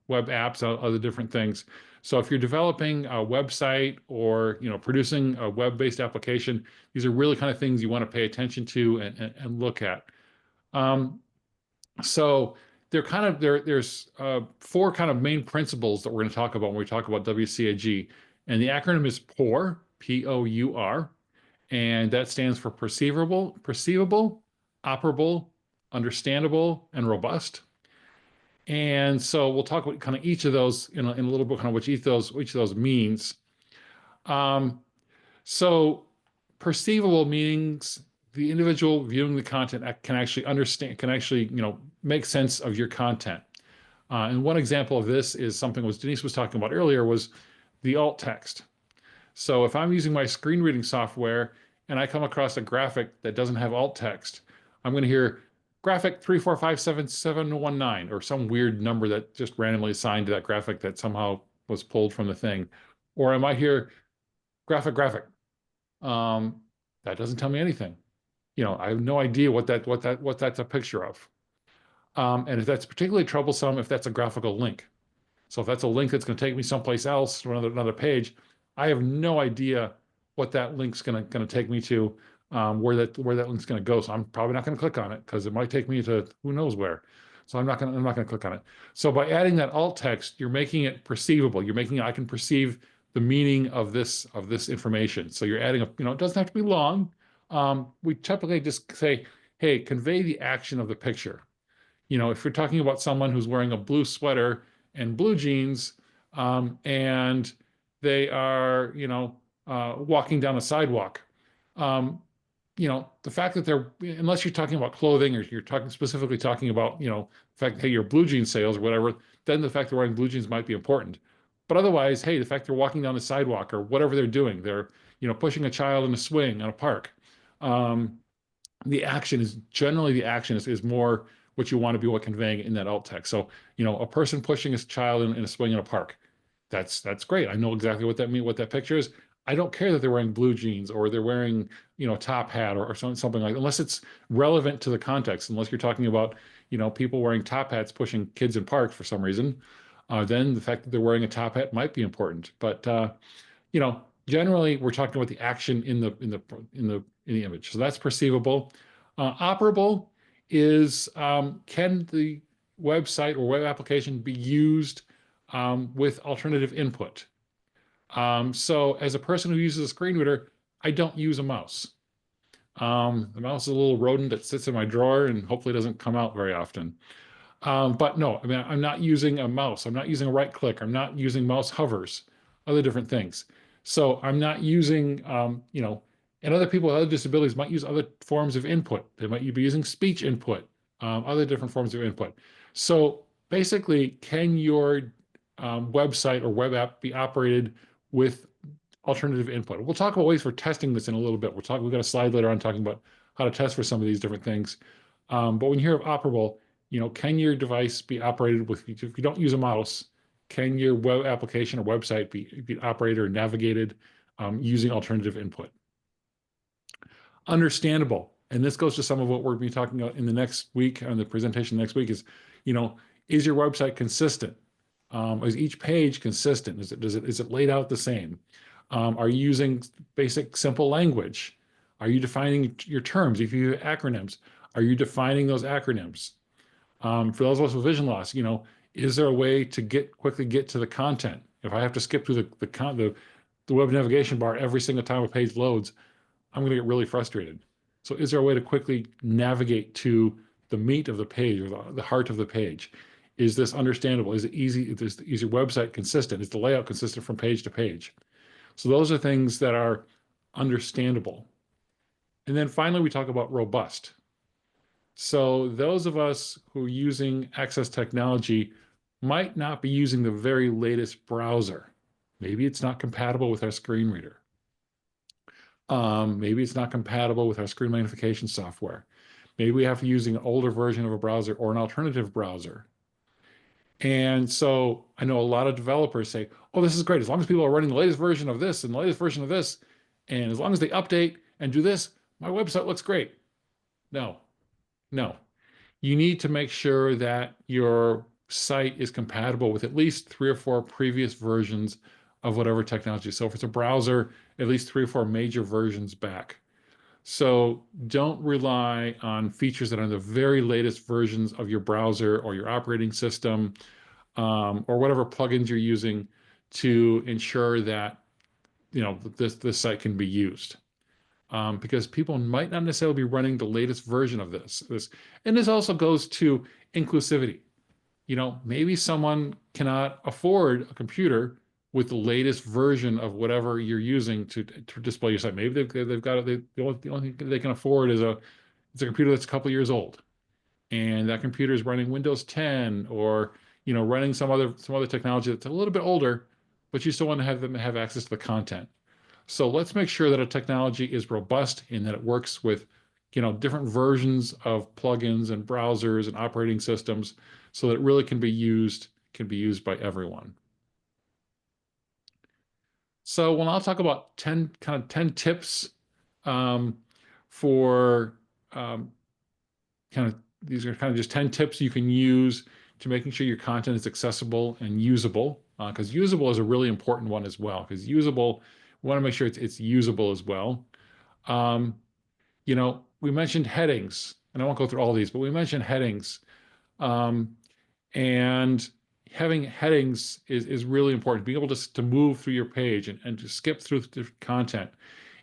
web apps, other different things. So if you're developing a website or producing a web-based application, these are really kind of things you want to pay attention to and look at. So there's 4 kind of main principles that we're going to talk about when we talk about WCAG, and the acronym is POUR, P-O-U-R, and that stands for perceivable, operable, understandable, and robust. And so we'll talk about kind of each of those in a little bit, kind of which each of those means. So perceivable means the individual viewing the content can actually understand, can actually make sense of your content. And one example of this is something Denise was talking about earlier, was the alt text. So if I'm using my screen reading software and I come across a graphic that doesn't have alt text, I'm going to hear graphic 3457719 or some weird number that just randomly assigned to that graphic that somehow was pulled from the thing. Or I might hear graphic. That doesn't tell me anything. I have no idea what that's a picture of. And if that's particularly troublesome, if that's a graphical link. So if that's a link that's going to take me someplace else to another page, I have no idea what that link's going to take me to, where that link's going to go. So I'm probably not going to click on it, because it might take me to who knows where. So I'm not going to click on it. So by adding that alt text, you're making it perceivable. I can perceive the meaning of this information. So you're adding it doesn't have to be long. We typically just say, hey, convey the action of the picture. If you're talking about someone who's wearing a blue sweater and blue jeans, and they are, walking down a sidewalk. The fact that unless you're talking about clothing or you're specifically talking about, the fact that, hey, your blue jean sales or whatever, then the fact they're wearing blue jeans might be important. But otherwise, hey, the fact they're walking down the sidewalk or whatever they're doing, they're, pushing a child in a swing in a park. Um, the action is more what you want to be conveying in that alt text. So, a person pushing a child in a swing in a park. That's great. I know exactly what that means, what that picture is. I don't care that they're wearing blue jeans or they're wearing, a top hat or something like that, unless it's relevant to the context, unless you're talking about, people wearing top hats pushing kids in parks for some reason, then the fact that they're wearing a top hat might be important. But generally we're talking about the action in the image. So that's perceivable. Operable is, can the website or web application be used with alternative input? So as a person who uses a screen reader, I don't use a mouse. The mouse is a little rodent that sits in my drawer and hopefully doesn't come out very often. But no, I mean, I'm not using a mouse. I'm not using a right click. I'm not using mouse hovers, other different things. So I'm not using, and other people with other disabilities might use other forms of input. They might be using speech input, other different forms of input. So basically, can your website or web app be operated with alternative input? We'll talk about ways for testing this in a little bit. We've got a slide later on talking about how to test for some of these different things. But when you hear of operable, can your device be operated with, if you don't use a mouse, can your web application or website be operated or navigated using alternative input? Understandable. And this goes to some of what we're going to be talking about in the next week, on the presentation next week is, is your website consistent? Is each page consistent? Is it laid out the same? Are you using basic simple language? Are you defining your terms? If you have acronyms, are you defining those acronyms? For those of us with vision loss, is there a way to quickly get to the content? If I have to skip through the web navigation bar every single time a page loads, I'm going to get really frustrated. So is there a way to quickly navigate to the meat of the page or the heart of the page? Is this understandable? Is it easy? Is your website consistent? Is the layout consistent from page to page? So those are things that are understandable. And then finally, we talk about robust. So those of us who are using Access technology might not be using the very latest browser. Maybe it's not compatible with our screen reader. Maybe it's not compatible with our screen magnification software. Maybe we have to use an older version of a browser or an alternative browser. And so I know a lot of developers say, oh, this is great. As long as people are running the latest version of this and the latest version of this, and as long as they update and do this, my website looks great. No. You need to make sure that your site is compatible with at least 3 or 4 previous versions of whatever technology. So if it's a browser, at least 3 or 4 major versions back. So don't rely on features that are the very latest versions of your browser or your operating system, or whatever plugins you're using to ensure that this site can be used. Because people might not necessarily be running the latest version of this. And this also goes to inclusivity. Maybe someone cannot afford a computer with the latest version of whatever you're using to display your site. Maybe they've got the only thing they can afford is it's a computer that's a couple years old, and that computer is running Windows 10 or running some other technology that's a little bit older, but you still want to have them have access to the content. So let's make sure that a technology is robust and that it works with, different versions of plugins and browsers and operating systems so that it really can be used by everyone. So when I'll talk about 10 tips for these are kind of just 10 tips you can use to making sure your content is accessible and usable, because usable is a really important one as well, because usable, we want to make sure it's usable as well. We mentioned headings, and I won't go through all these, but we mentioned headings. And having headings is really important. Being able to move through your page and to skip through the content.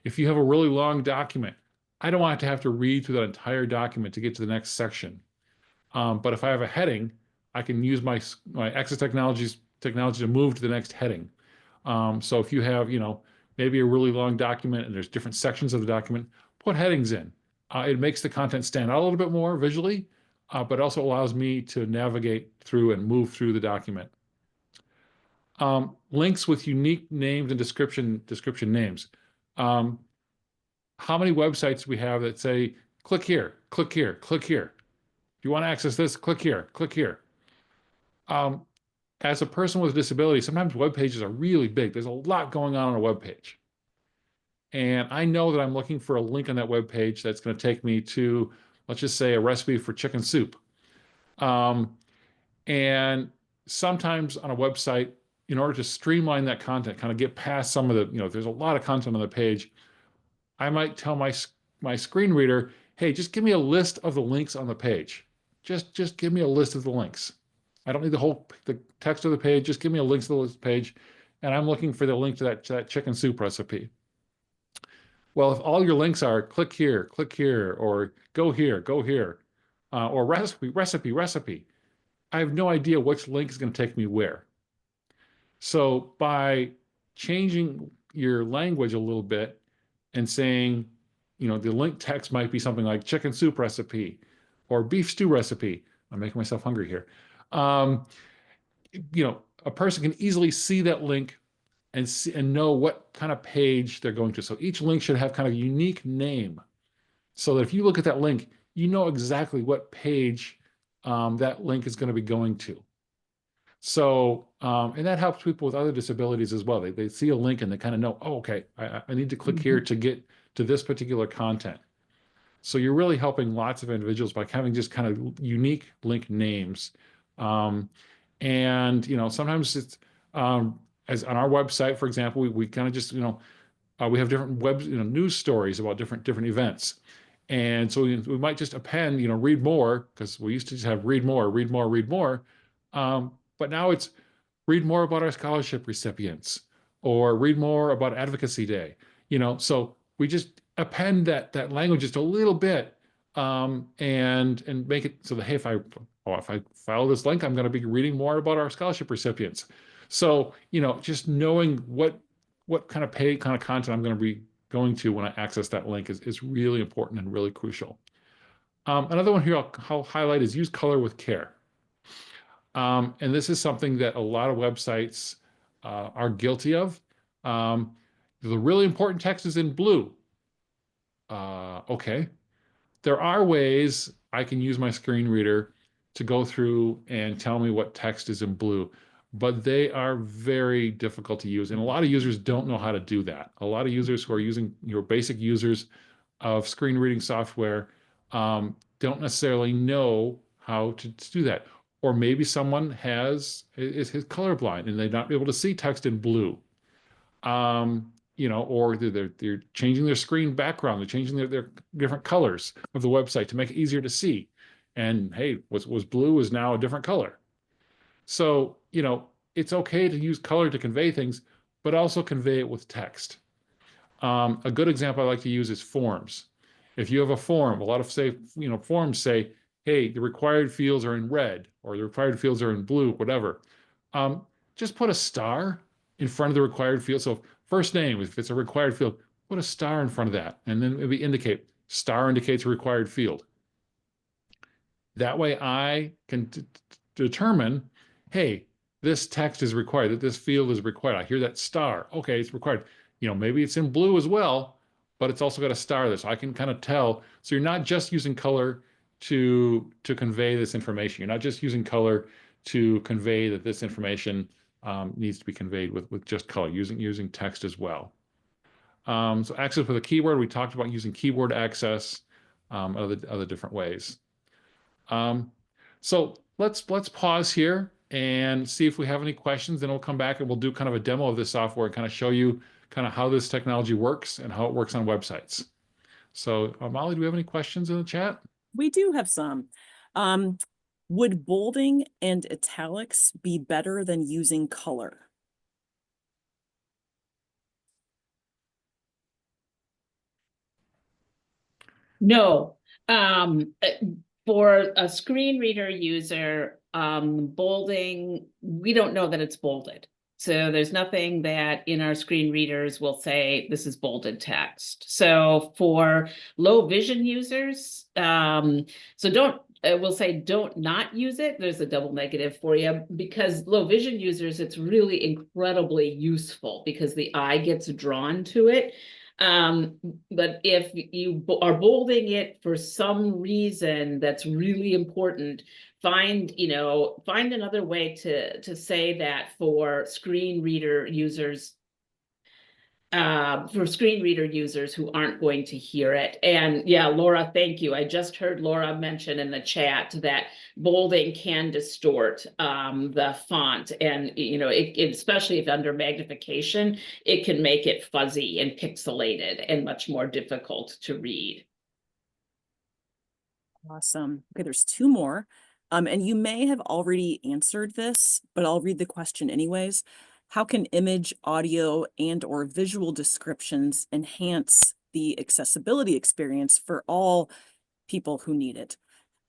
If you have a really long document, I don't want to have to read through that entire document to get to the next section. But if I have a heading, I can use my Access technology to move to the next heading. So if you have, maybe a really long document and there's different sections of the document, put headings in. It makes the content stand out a little bit more visually, but also allows me to navigate through and move through the document. Links with unique names and description names. How many websites we have that say, click here, click here, click here. If you want to access this, click here, click here. As a person with a disability, sometimes web pages are really big. There's a lot going on a web page. And I know that I'm looking for a link on that web page that's going to take me to, let's just say, a recipe for chicken soup. And sometimes on a website, in order to streamline that content, kind of get past some of the, there's a lot of content on the page, I might tell my screen reader, hey, just give me a list of the links on the page. Just give me a list of the links. I don't need the text of the page. Just give me a link to the list page. And I'm looking for the link to that chicken soup recipe. Well, if all your links are click here, or go here, or recipe, I have no idea which link is going to take me where. So by changing your language a little bit and saying, the link text might be something like chicken soup recipe or beef stew recipe. I'm making myself hungry here. A person can easily see that link and know what kind of page they're going to. So each link should have kind of a unique name so that if you look at that link, you know exactly what page that link is going to be going to. So, and that helps people with other disabilities as well. They see a link and they kind of know, oh, okay, I need to click here to get to this particular content. So you're really helping lots of individuals by having just kind of unique link names. And, sometimes it's, as on our website, for example, we kind of just, we have different news stories about different events. And so we might just append, read more, because we used to just have read more. But now it's read more about our scholarship recipients or read more about Advocacy Day. So we just append that language just a little bit and make it so that, hey, if I follow this link, I'm going to be reading more about our scholarship recipients. So, just knowing what kind of content I'm going to be going to when I access that link is really important and really crucial. Another one here I'll highlight is use color with care. And this is something that a lot of websites are guilty of. The really important text is in blue. Okay. There are ways I can use my screen reader to go through and tell me what text is in blue, but they are very difficult to use. And a lot of users don't know how to do that. A lot of users who are using your basic users of screen reading software don't necessarily know how to do that. Or maybe someone is colorblind and they're not able to see text in blue. Or they're changing their screen background, they're changing their different colors of the website to make it easier to see. And hey, was blue is now a different color. So, it's okay to use color to convey things, but also convey it with text. A good example I like to use is forms. If you have a form, a lot of forms say, hey, the required fields are in red or the required fields are in blue, whatever. Just put a star in front of the required field. So first name, if it's a required field, put a star in front of that and then maybe indicate star indicates a required field. That way I can determine, hey, this text is required, that this field is required. I hear that star. Okay, it's required. Maybe it's in blue as well, but it's also got a star there. So I can kind of tell. So you're not just using color to convey this information. You're not just using color to convey that this information needs to be conveyed with just color, using text as well. So access with a keyword, we talked about using keyword access, other different ways. So let's pause here and see if we have any questions. Then we'll come back and we'll do kind of a demo of this software and kind of show you kind of how this technology works and how it works on websites. So Molly, do we have any questions in the chat? We do have some. Would bolding and italics be better than using color? No. For a screen reader user, bolding, we don't know that it's bolded. So there's nothing that in our screen readers will say this is bolded text. So for low vision users, we'll say don't not use it. There's a double negative for you, because low vision users, it's really incredibly useful because the eye gets drawn to it. But if you are bolding it for some reason that's really important, find another way to say that for screen reader users who aren't going to hear it. And yeah, Laura, thank you. I just heard Laura mention in the chat that bolding can distort the font, and especially if under magnification, it can make it fuzzy and pixelated and much more difficult to read. Awesome. Okay, there's two more. And you may have already answered this, but I'll read the question anyways. How can image, audio, and or visual descriptions enhance the accessibility experience for all people who need it?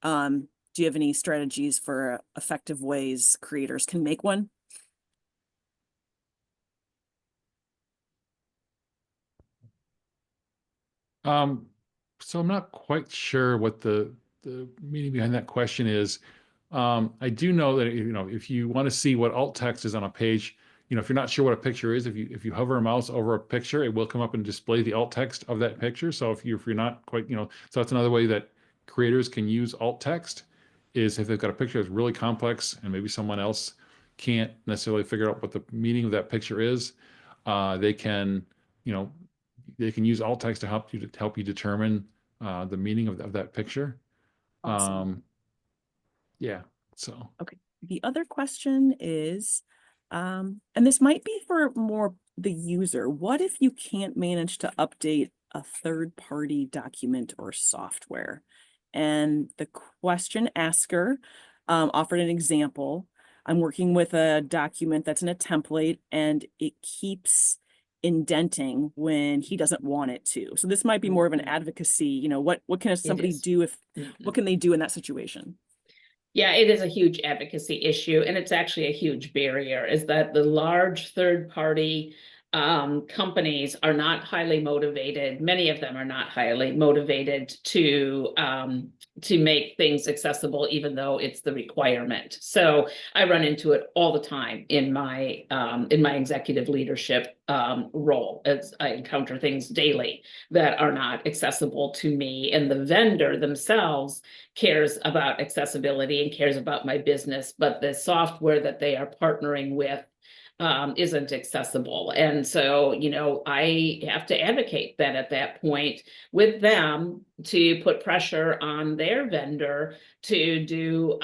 Do you have any strategies for effective ways creators can make one? So I'm not quite sure what the meaning behind that question is. I do know that, if you want to see what alt text is on a page, if you're not sure what a picture is, if you hover a mouse over a picture, it will come up and display the alt text of that picture. So if you're not quite, so that's another way that creators can use alt text, is if they've got a picture that's really complex and maybe someone else can't necessarily figure out what the meaning of that picture is, they can, they can use alt text to help you determine the meaning of that picture. Awesome. Yeah. So. Okay. The other question is, and this might be for more the user. What if you can't manage to update a third-party document or software? And the question asker offered an example. I'm working with a document that's in a template and it keeps indenting when he doesn't want it to. So this might be more of an advocacy, what can somebody do if, what can they do in that situation? Yeah, it is a huge advocacy issue, and it's actually a huge barrier, is that the large third-party companies are not highly motivated. Many of them are not highly motivated to make things accessible, even though it's the requirement. So I run into it all the time in my executive leadership role, as I encounter things daily that are not accessible to me, and the vendor themselves cares about accessibility and cares about my business, but the software that they are partnering with isn't accessible. And so, I have to advocate that at that point with them to put pressure on their vendor to do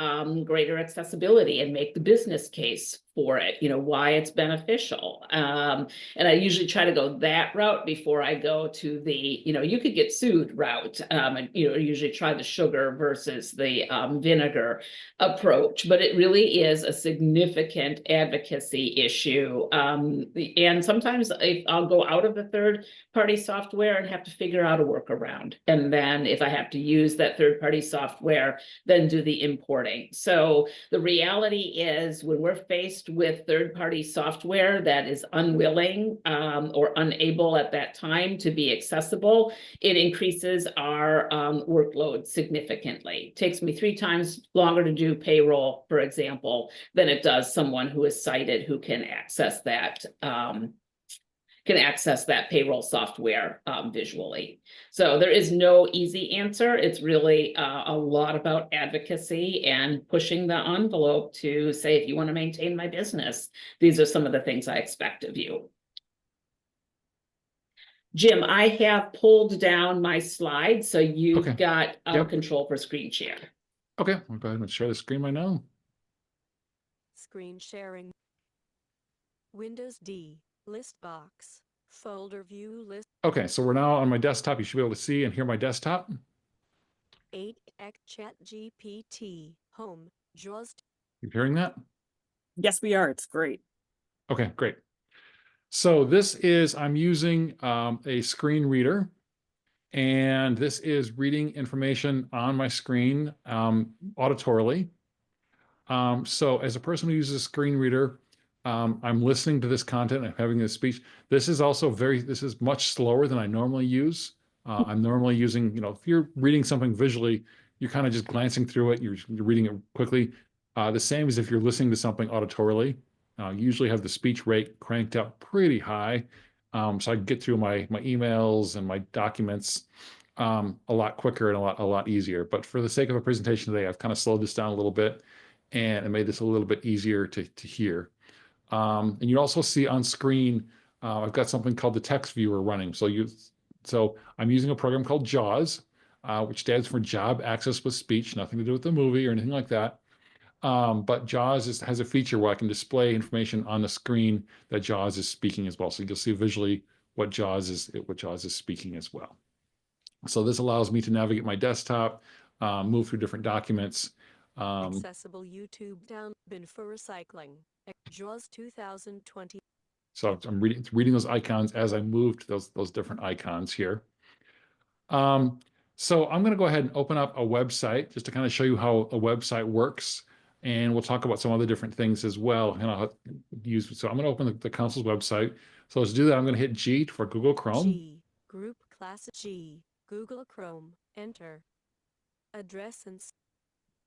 greater accessibility and make the business case for it, why it's beneficial. And I usually try to go that route before I go to the, you could get sued route. And, usually try the sugar versus the vinegar approach, but it really is a significant advocacy issue. And sometimes I'll go out of the third-party software and have to figure out a workaround. And then if I have to use that third-party software, then do the importing. So the reality is, when we're faced with third-party software that is unwilling or unable at that time to be accessible, it increases our workload significantly. It takes me 3 times longer to do payroll, for example, than it does someone who is sighted, who can access that payroll software visually. So there is no easy answer. It's really a lot about advocacy and pushing the envelope to say, if you want to maintain my business, these are some of the things I expect of you. Jim, I have pulled down my slides, so you've got control for screen share. Okay, I'll go ahead and share the screen right now. Screen sharing. Windows D, list box, folder view list. Okay, so we're now on my desktop. You should be able to see and hear my desktop. 8x Chat GPT, home, JAWS. You hearing that? Yes, we are. It's great. Okay, great. So this is, I'm using a screen reader, and this is reading information on my screen auditorily. So as a person who uses a screen reader, I'm listening to this content, I'm having this speech. This is also this is much slower than I normally use. I'm normally using, if you're reading something visually, you're kind of just glancing through it, you're reading it quickly. The same as if you're listening to something auditorily. Usually have the speech rate cranked up pretty high. So I can get through my emails and my documents a lot quicker and a lot easier. But for the sake of a presentation today, I've kind of slowed this down a little bit and it made this a little bit easier to hear. And you also see on screen, I've got something called the text viewer running. So I'm using a program called JAWS, which stands for Job Access with Speech, nothing to do with the movie or anything like that. But JAWS has a feature where I can display information on the screen that JAWS is speaking as well. So you'll see visually what JAWS is speaking as well. So this allows me to navigate my desktop, move through different documents. Accessible YouTube down bin for recycling. JAWS 2020. So I'm reading those icons as I move to those different icons here. So I'm going to go ahead and open up a website just to kind of show you how a website works. And we'll talk about some other different things as well. So I'm going to open the council's website. So let's do that. I'm going to hit G for Google Chrome. G. Group class G. Google Chrome. Enter. Address and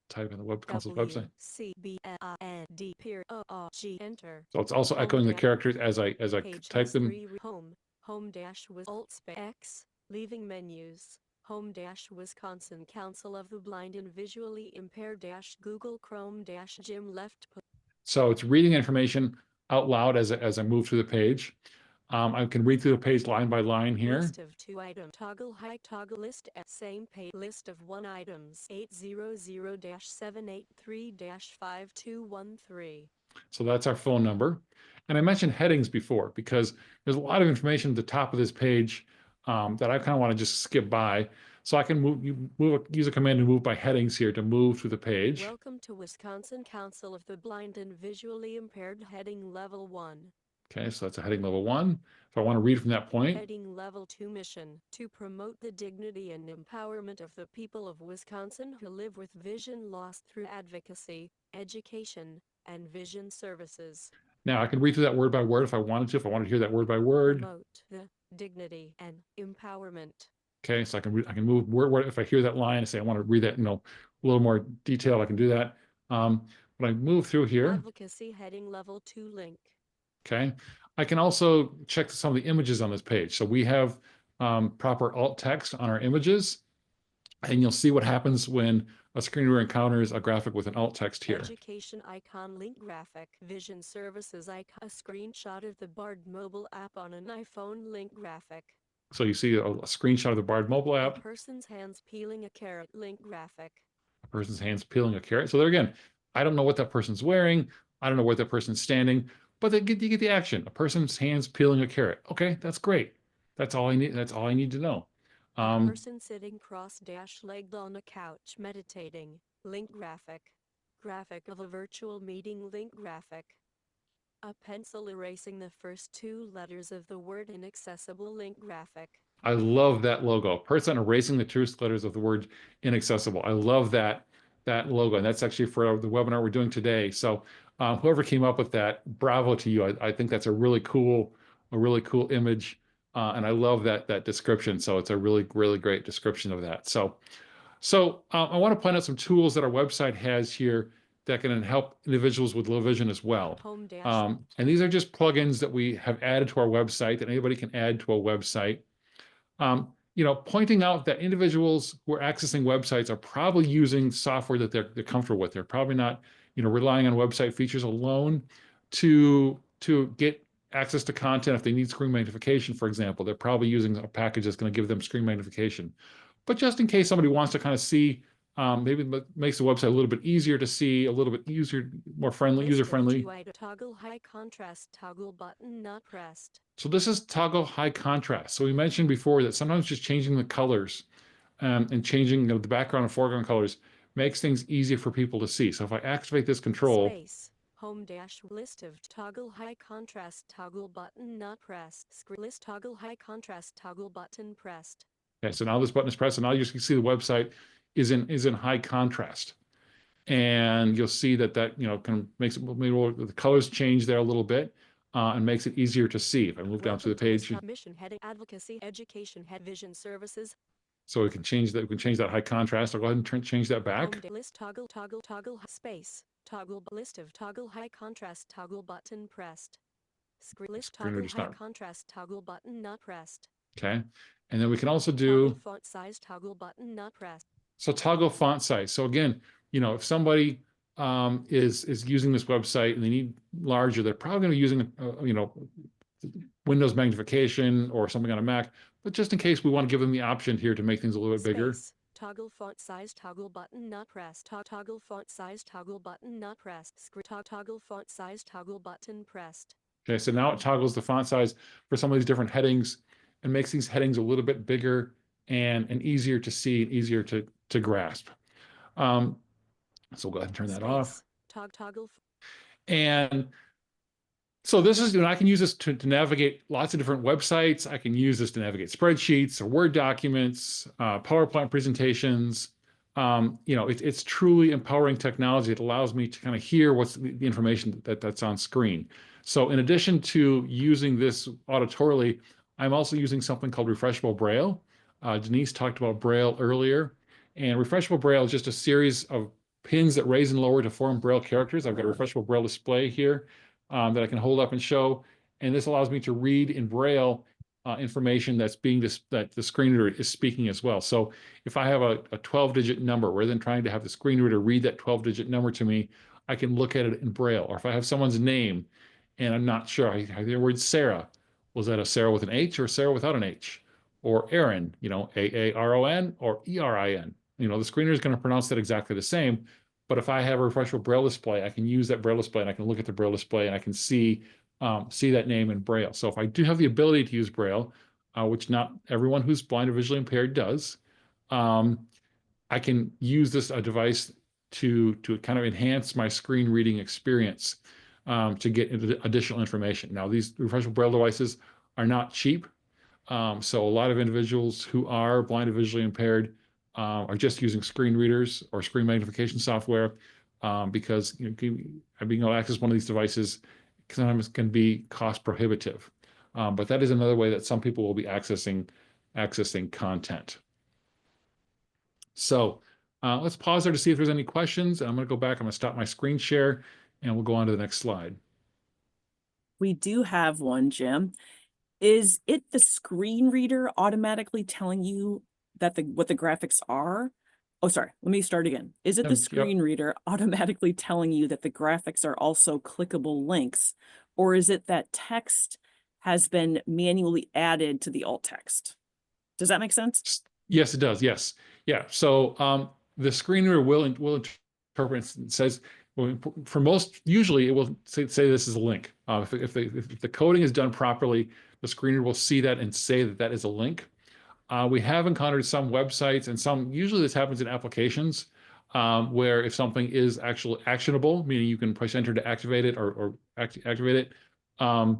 Type in the council's website. CBLIND G. Enter. So it's also echoing the characters as I type them. Home dash was Alt X. Leaving menus. Home dash Wisconsin Council of the Blind and Visually Impaired dash Google Chrome dash Jim left. So it's reading information out loud as I move through the page. I can read through the page line by line here. List of 2 items. Toggle high toggle list at same page. List of 1 items. 800-783-5213. So that's our phone number. And I mentioned headings before because there's a lot of information at the top of this page that I kind of want to just skip by. So I can use a command to move by headings here to move through the page. Welcome to Wisconsin Council of the Blind and Visually Impaired, heading level 1. Okay, so that's a heading level 1. If I want to read from that point. Heading level 2 mission, to promote the dignity and empowerment of the people of Wisconsin who live with vision loss through advocacy, education, and vision services. Now I can read through that word by word if I wanted to, if I wanted to hear that word by word. Promote the dignity and empowerment. Okay, so I can move word if I hear that line and say I want to read that, a little more detail, I can do that. When I move through here. Advocacy heading level 2 link. Okay, I can also check some of the images on this page. So we have proper alt text on our images, and you'll see what happens when a screen reader encounters a graphic with an alt text here. Education icon link graphic. Vision services icon. A screenshot of the Bard mobile app on an iPhone link graphic. So you see a screenshot of the Bard mobile app. A person's hands peeling a carrot link graphic. A person's hands peeling a carrot. So there again, I don't know what that person's wearing. I don't know where that person's standing, but you get the action. A person's hands peeling a carrot. Okay, that's great. That's all I need. That's all I need to know. A person sitting cross-legged on a couch meditating. Link graphic. Graphic of a virtual meeting link graphic. A pencil erasing the first 2 letters of the word inaccessible link graphic. I love that logo. A person erasing the 2 letters of the word inaccessible. I love that logo. And that's actually for the webinar we're doing today. So whoever came up with that, bravo to you. I think that's a really cool image. And I love that description. So it's a really great description of that. So I want to point out some tools that our website has here that can help individuals with low vision as well. And these are just plugins that we have added to our website that anybody can add to a website. Pointing out that individuals who are accessing websites are probably using software that they're comfortable with. They're probably not, relying on website features alone to get access to content. If they need screen magnification, for example, they're probably using a package that's going to give them screen magnification. But just in case somebody wants to kind of see, maybe it makes the website a little bit easier to see, a little bit easier, more friendly, user-friendly. Toggle high contrast toggle button not pressed. So this is toggle high contrast. So we mentioned before that sometimes just changing the colors and changing the background and foreground colors makes things easier for people to see. So if I activate this control. Space. Home dash list of toggle high contrast toggle button not pressed. List toggle high contrast toggle button pressed. Okay, so now this button is pressed, and now you can see the website is in high contrast. And you'll see that kind of makes it, maybe the colors change there a little bit, and makes it easier to see. If I move down to the page, Mission heading advocacy education head vision services. so we can change that. We can change that high contrast. I'll go ahead and change that back. Home list toggle space toggle list of toggle high contrast toggle button pressed. Screen list toggle high contrast toggle button not pressed. Okay, and then we can also do toggle font size toggle button not pressed. So toggle font size. So again, if somebody is using this website and they need larger, they're probably going to be using Windows magnification or something on a Mac. But just in case, we want to give them the option here to make things a little bit bigger. Toggle font size toggle button not pressed. Toggle font size toggle button not pressed. Toggle font size toggle button pressed. Okay, so now it toggles the font size for some of these different headings and makes these headings a little bit bigger and easier to see, easier to grasp. So we'll go ahead and turn that off. Toggle. And so this is, I can use this to navigate lots of different websites. I can use this to navigate spreadsheets or Word documents, PowerPoint presentations. It's truly empowering technology. It allows me to kind of hear what's the information that's on screen. So in addition to using this auditorily, I'm also using something called refreshable Braille. Denise talked about Braille earlier, and refreshable Braille is just a series of pins that raise and lower to form Braille characters. I've got a refreshable Braille display here that I can hold up and show, and this allows me to read in Braille information that the screen reader is speaking as well. So if I have a 12-digit number, rather than trying to have the screen reader read that 12-digit number to me, I can look at it in Braille. Or if I have someone's name and I'm not sure, I hear the word Sarah. Was that a Sarah with an H or a Sarah without an H? Or Aaron, A-A-R-O-N or E-R-I-N. The screen reader is going to pronounce that exactly the same. But if I have a refreshable Braille display, I can use that Braille display and I can look at the Braille display and I can see that name in Braille. So if I do have the ability to use Braille, which not everyone who's blind or visually impaired does, I can use this device to kind of enhance my screen reading experience to get additional information. Now, these refreshable Braille devices are not cheap. So a lot of individuals who are blind or visually impaired are just using screen readers or screen magnification software because being able to access one of these devices sometimes can be cost prohibitive. But that is another way that some people will be accessing content. So let's pause there to see if there's any questions. I'm going to go back. I'm going to stop my screen share and we'll go on to the next slide. We do have one, Jim. Is it the screen reader automatically telling you that what the graphics are? Oh, sorry, let me start again. Is it the screen reader automatically telling you that the graphics are also clickable links, or is it that text has been manually added to the alt text? Does that make sense? Yes, it does. Yes. Yeah. So the screen reader will interpret and says, well, for most, usually it will say this is a link. If the coding is done properly, the screen reader will see that and say that is a link. We have encountered some websites and usually this happens in applications where if something is actually actionable, meaning you can press enter to activate it or activate it. And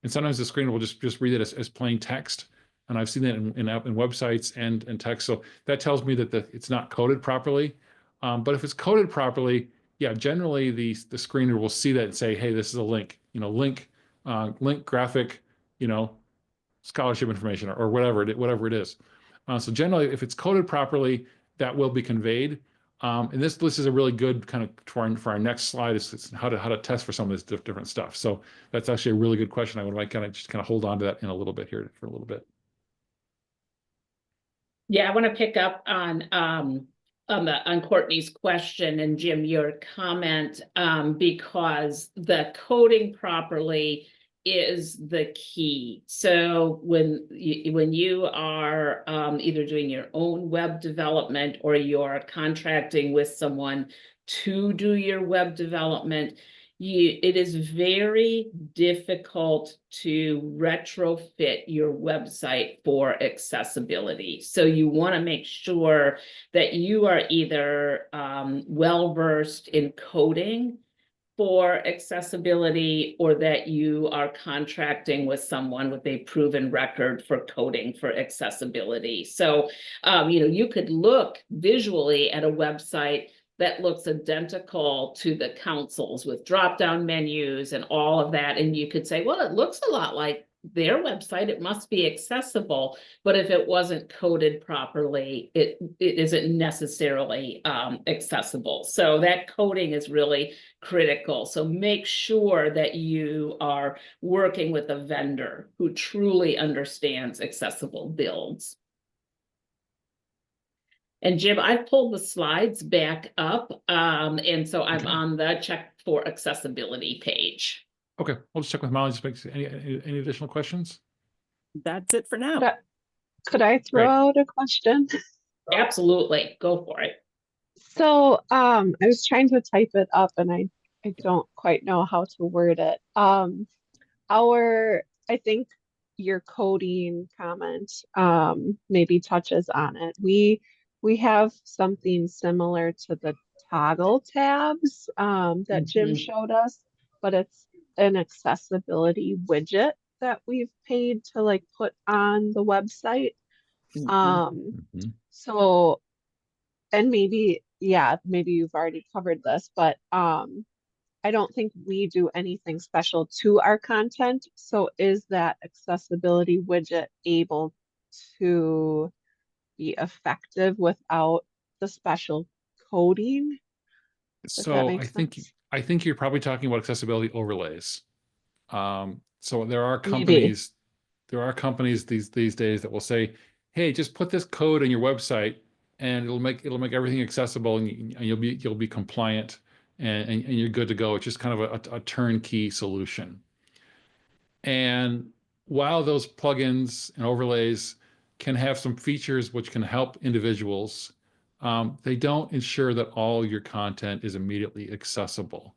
sometimes the screen will just read it as plain text. And I've seen that in websites and text. So that tells me that it's not coded properly. But if it's coded properly, yeah, generally the screener will see that and say, hey, this is a link, link graphic, scholarship information or whatever it is. So generally, if it's coded properly, that will be conveyed. And this is a really good kind of for our next slide is how to test for some of this different stuff. So that's actually a really good question. I would like just hold on to that in a little bit here for a little bit. Yeah, I want to pick up on Courtney's question and Jim, your comment, because the coding properly is the key. So when you are either doing your own web development or you're contracting with someone to do your web development, it is very difficult to retrofit your website for accessibility. So you want to make sure that you are either well-versed in coding for accessibility or that you are contracting with someone with a proven record for coding for accessibility. So, you could look visually at a website that looks identical to the council's with drop-down menus and all of that. And you could say, well, it looks a lot like their website, it must be accessible. But if it wasn't coded properly, it isn't necessarily accessible. So that coding is really critical. So make sure that you are working with a vendor who truly understands accessible builds. And Jim, I've pulled the slides back up, and so I'm on the check for accessibility page. Okay, we'll just check with Molly. Just make any additional questions? That's it for now. Could I throw out a question? Absolutely, go for it. So, I was trying to type it up and I don't quite know how to word it. I think your coding comment, maybe touches on it. We have something similar to the toggle tabs, that Jim showed us, but it's an accessibility widget that we've paid to like put on the website. So, and maybe, yeah, maybe you've already covered this, but I don't think we do anything special to our content. So is that accessibility widget able to be effective without the special coding? Does that So make sense? I think you're probably talking about accessibility overlays. So there are Maybe. companies these days that will say, hey, just put this code in your website and it'll make everything accessible, and you'll be compliant, and you're good to go. It's just kind of a turnkey solution. And while those plugins and overlays can have some features which can help individuals, they don't ensure that all your content is immediately accessible.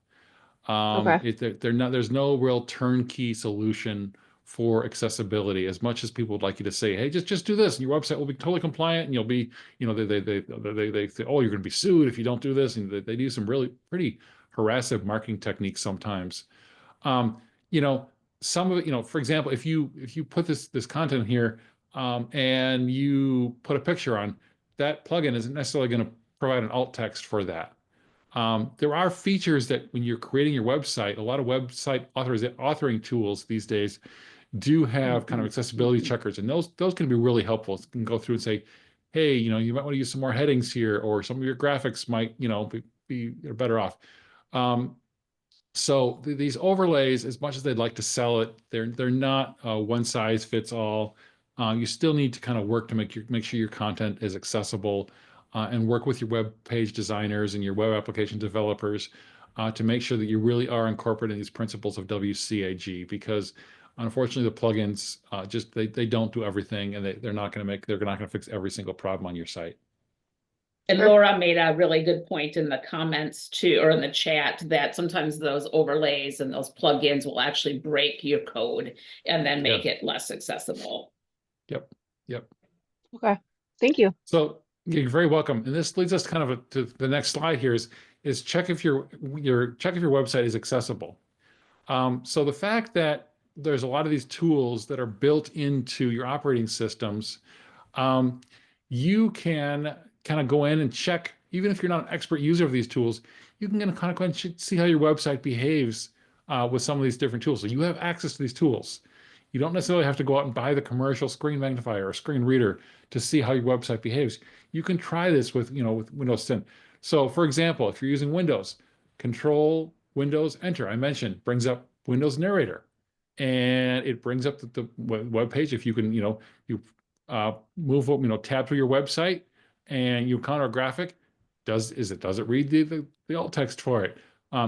Okay. There's no real turnkey solution for accessibility, as much as people would like you to say, hey, just do this and your website will be totally compliant, and you'll be, they say, oh, you're going to be sued if you don't do this. And they do some really pretty harassive marketing techniques sometimes. You know, some of it, for example, if you put this content here, and you put a picture on, that plugin isn't necessarily going to provide an alt text for that. There are features that when you're creating your website, a lot of website authoring tools these days do have kind of accessibility checkers, and those can be really helpful. You can go through and say, hey, you might want to use some more headings here, or some of your graphics might, be better off. So these overlays, as much as they'd like to sell it, they're not one size fits all. You still need to kind of work to make sure your content is accessible, and work with your web page designers and your web application developers to make sure that you really are incorporating these principles of WCAG, because unfortunately the plugins just they don't do everything, and they're not going to fix every single problem on your site. And Laura made a really good point in the comments too, or in the chat, that sometimes those overlays and those plugins will actually break your code and then make it less accessible. Yep. Okay. Thank you. So you're very welcome. And this leads us kind of to the next slide here is check if your website is accessible. So the fact that there's a lot of these tools that are built into your operating systems, you can kind of go in and check, even if you're not an expert user of these tools, you can kind of go and see how your website behaves with some of these different tools. So you have access to these tools. You don't necessarily have to go out and buy the commercial screen magnifier or screen reader to see how your website behaves. You can try this with Windows 10. So for example, if you're using Windows, Control Windows Enter, I mentioned, brings up Windows Narrator, and it brings up the web page. If you can, move, tab through your website, and you encounter a graphic, does it read the alt text for it?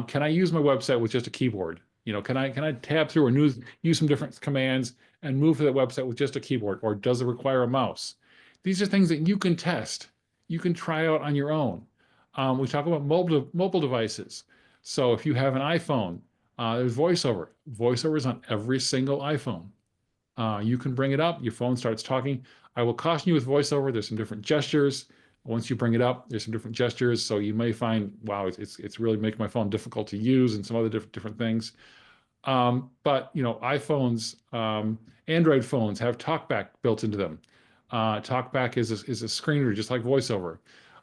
Can I use my website with just a keyboard? Can I tab through or use some different commands and move to that website with just a keyboard, or does it require a mouse? These are things that you can test. You can try out on your own. We talk about mobile devices. So if you have an iPhone, there's VoiceOver. VoiceOver is on every single iPhone. You can bring it up, your phone starts talking. I will caution you with VoiceOver, there's some different gestures. Once you bring it up, there's some different gestures. So you may find, wow, it's really making my phone difficult to use, and some other different things. But iPhones, Android phones have TalkBack built into them. TalkBack is a screen reader, just like VoiceOver.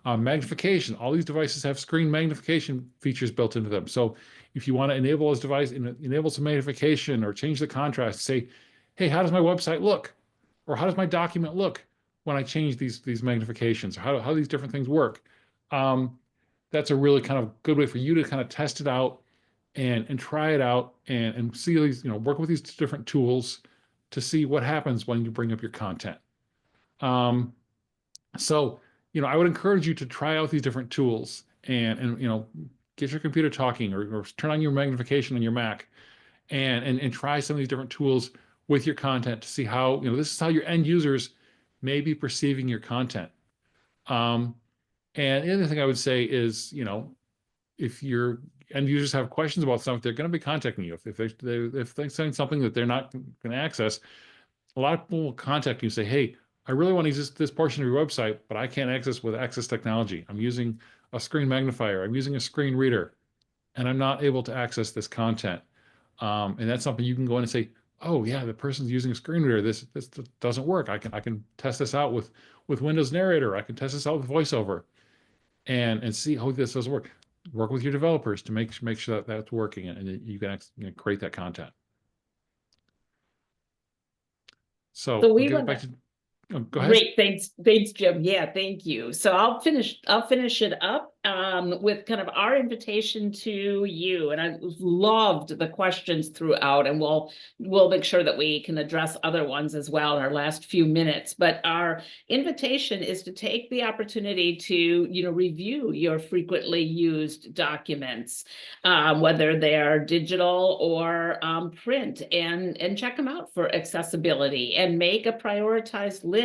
Magnification, all these devices have screen magnification features built into them. So if you want to enable those devices, enable some magnification or change the contrast, say, hey, how does my website look? Or how does my document look when I change these magnifications? How these different things work? That's a really kind of good way for you to kind of test it out and try it out and see these, work with these different tools to see what happens when you bring up your content. So, I would encourage you to try out these different tools and get your computer talking or turn on your magnification on your Mac and try some of these different tools with your content to see how, this is how your end users may be perceiving your content. And the other thing I would say is, if your end users have questions about something, they're going to be contacting you. If they're saying something that they're not going to access, a lot of people will contact you and say, hey, I really want to use this portion of your website, but I can't access with Access technology. I'm using a screen magnifier. I'm using a screen reader, and I'm not able to access this content. And that's something you can go in and say, oh yeah, the person's using a screen reader. This doesn't work. I can test this out with Windows Narrator. I can test this out with VoiceOver, and see how this does work. Work with your developers to make sure that that's working, and that you can create that content. So So I'll we give it want back to. to. Oh, go ahead. Great, thanks, Jim. Yeah, thank you. So I'll finish it up with kind of our invitation to you. And I loved the questions throughout, and we'll make sure that we can address other ones as well in our last few minutes. But our invitation is to take the opportunity to review your frequently used documents, whether they're digital or print, and check them out for accessibility and make a prioritized list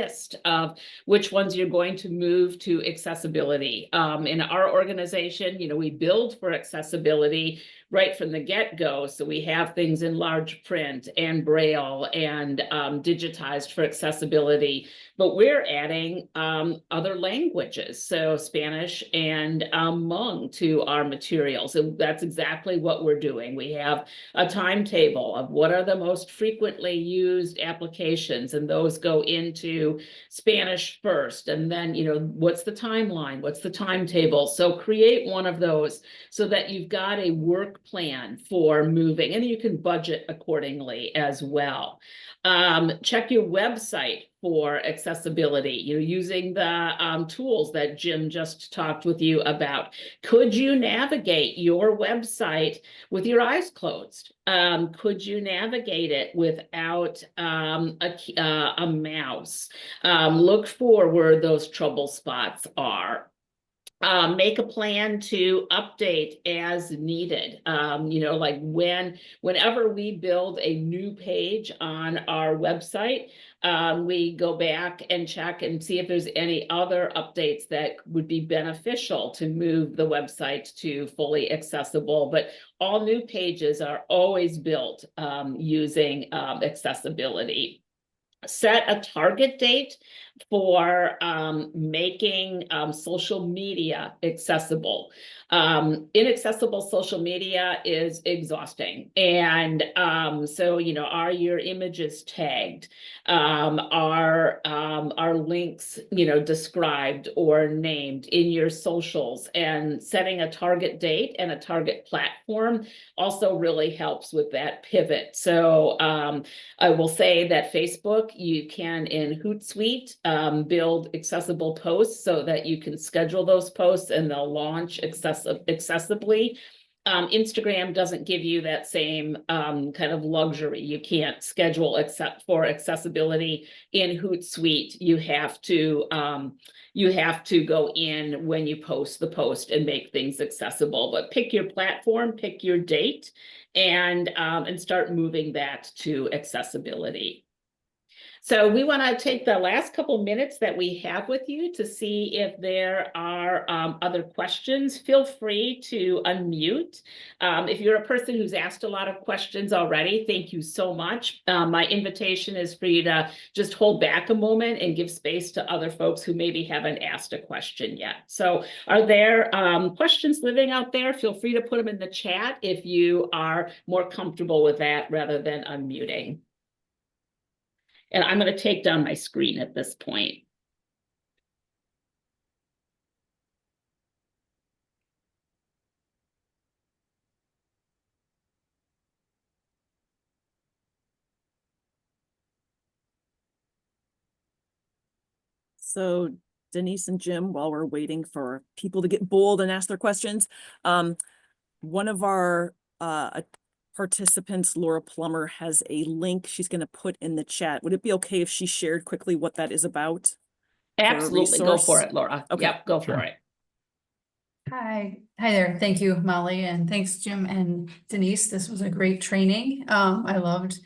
of which ones you're going to move to accessibility. In our organization, we build for accessibility right from the get-go. So we have things in large print and Braille and digitized for accessibility, but we're adding other languages, so Spanish and Hmong to our materials. And that's exactly what we're doing. We have a timetable of what are the most frequently used applications, and those go into Spanish first. And then, what's the timeline? What's the timetable? So create one of those so that you've got a work plan for moving, and you can budget accordingly as well. Check your website for accessibility, using the tools that Jim just talked with you about. Could you navigate your website with your eyes closed? Could you navigate it without a mouse? Look for where those trouble spots are. Make a plan to update as needed. Like whenever we build a new page on our website, we go back and check and see if there's any other updates that would be beneficial to move the website to fully accessible. But all new pages are always built using accessibility. Set a target date for making social media accessible. Inaccessible social media is exhausting. And so, are your images tagged? Are links, described or named in your socials? And setting a target date and a target platform also really helps with that pivot. So I will say that Facebook, you can in Hootsuite build accessible posts so that you can schedule those posts and they'll launch accessibly. Instagram doesn't give you that same kind of luxury. You can't schedule except for accessibility in Hootsuite. You have to go in when you post the post and make things accessible. But pick your platform, pick your date, and start moving that to accessibility. So we want to take the last couple minutes that we have with you to see if there are other questions. Feel free to unmute. If you're a person who's asked a lot of questions already, thank you so much. My invitation is for you to just hold back a moment and give space to other folks who maybe haven't asked a question yet. So are there questions living out there? Feel free to put them in the chat if you are more comfortable with that rather than unmuting. And I'm going to take down my screen at this point. So Denise and Jim, while we're waiting for people to get bold and ask their questions, one of our participants, Laura Plummer, has a link she's going to put in the chat. Would it be okay if she shared quickly what that is about? Absolutely. Go for resource? it, Laura. Okay. Yep, go for Sure. it. Hi there. Thank you, Molly, and thanks, Jim and Denise. This was a great training. I loved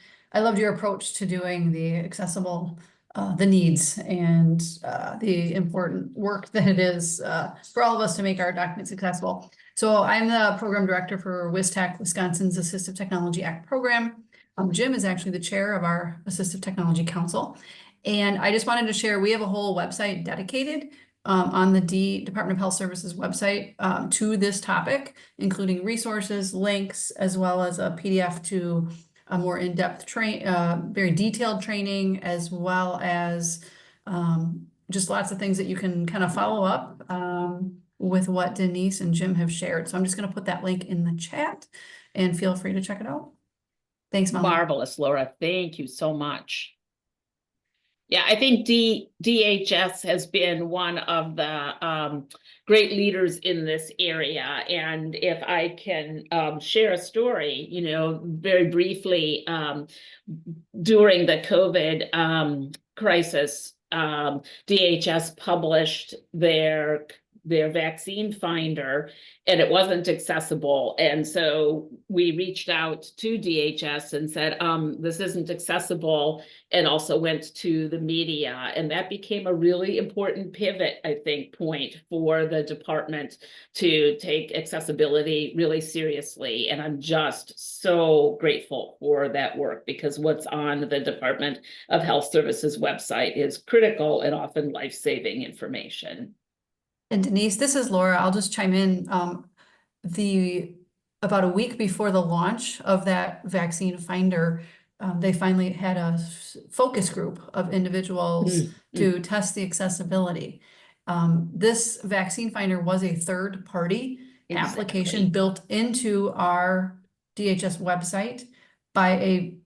your approach to doing the accessible, the needs and the important work that it is for all of us to make our documents accessible. So I'm the program director for WISTAC, Wisconsin's Assistive Technology Act program. Jim is actually the chair of our Assistive Technology Council. And I just wanted to share, we have a whole website dedicated on the Department of Health Services website to this topic, including resources, links, as well as a PDF to a more in-depth very detailed training, as well as just lots of things that you can kind of follow up with what Denise and Jim have shared. So I'm just going to put that link in the chat and feel free to check it out. Thanks, Molly. Marvelous, Laura. Thank you so much. Yeah, I think DHS has been one of the great leaders in this area. And if I can share a story, you know, very briefly, during the COVID crisis, DHS published their vaccine finder, and it wasn't accessible. And so we reached out to DHS and said, this isn't accessible, and also went to the media. And that became a really important pivot, I think, point for the department to take accessibility really seriously. And I'm just so grateful for that work, because what's on the Department of Health Services website is critical and often life-saving information. And Denise, this is Laura. I'll just chime in. About a week before the launch of that vaccine finder, they finally had a focus group of individuals to test the accessibility. This vaccine finder was a third-party application built into our DHS website by a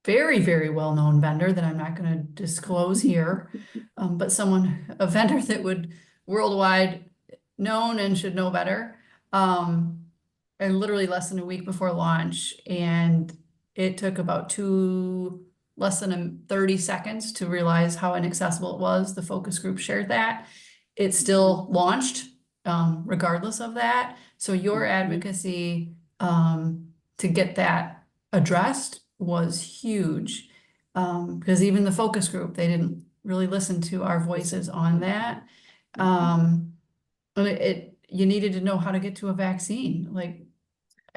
very, very well-known vendor that I'm not going to disclose here, but a vendor that would worldwide known and should know better. And literally less than a week before launch, and it took about less than 30 seconds to realize how inaccessible it was. The focus group shared that. It still launched regardless of that. So your advocacy to get that addressed was huge, because even the focus group, they didn't really listen to our voices on that. You needed to know how to get to a vaccine. Like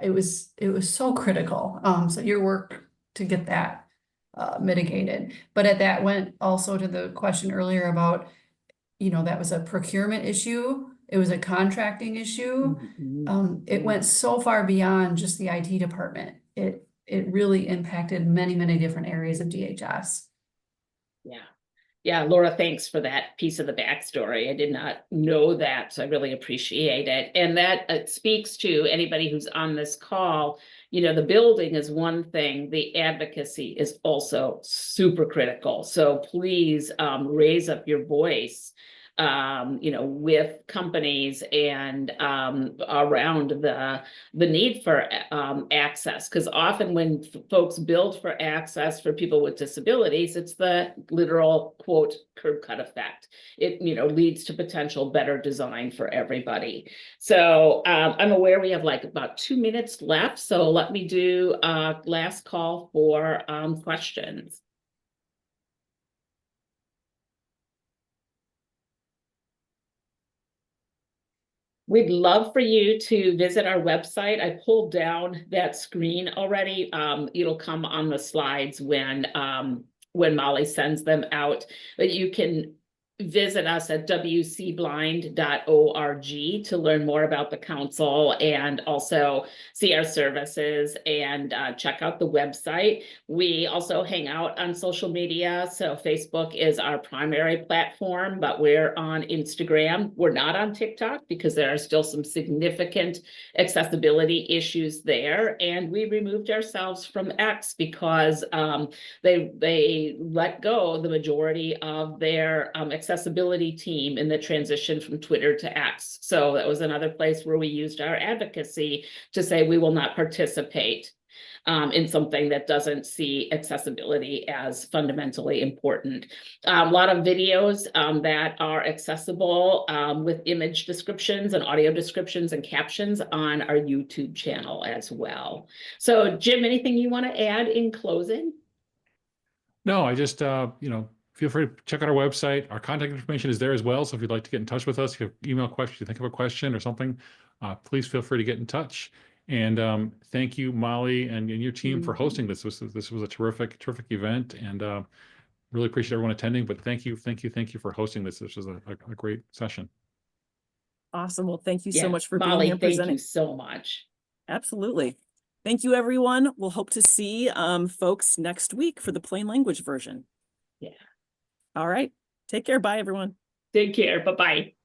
it was so critical. So your work to get that mitigated. But that went also to the question earlier about, that was a procurement issue. It was a contracting issue. It went so far beyond just the IT department. It really impacted many, many different areas of DHS. Yeah. Yeah, Laura, thanks for that piece of the backstory. I did not know that, so I really appreciate it. And that speaks to anybody who's on this call. The building is one thing, the advocacy is also super critical. So please raise up your voice, with companies and around the need for access. Because often when folks build for access for people with disabilities, it's the literal quote curb cut effect. It leads to potential better design for everybody. So I'm aware we have like about 2 minutes left. So let me do a last call for questions. We'd love for you to visit our website. I pulled down that screen already. It'll come on the slides when Molly sends them out. But you can visit us at wcblind.org to learn more about the council, and also see our services and check out the website. We also hang out on social media. So Facebook is our primary platform, but we're on Instagram. We're not on TikTok because there are still some significant accessibility issues there. And we removed ourselves from X because they let go the majority of their accessibility accessibility team in the transition from Twitter to X. So that was another place where we used our advocacy to say we will not participate in something that doesn't see accessibility as fundamentally important. A lot of videos that are accessible with image descriptions and audio descriptions and captions on our YouTube channel as well. So Jim, anything you want to add in closing? No, I just, feel free to check out our website. Our contact information is there as well. So if you'd like to get in touch with us, if you have email questions, you think of a question or something, please feel free to get in touch. And thank you, Molly, and your team for hosting this. This was a terrific event, and really appreciate everyone attending. But thank you for hosting this. This was a great session. Awesome. Well, thank you so Yeah, much for being Molly, here and thank presenting. you so much. Absolutely. Thank you, everyone. We'll hope to see folks next week for the plain language version. Yeah. All right. Take care. Bye, everyone. Take care. Bye-bye.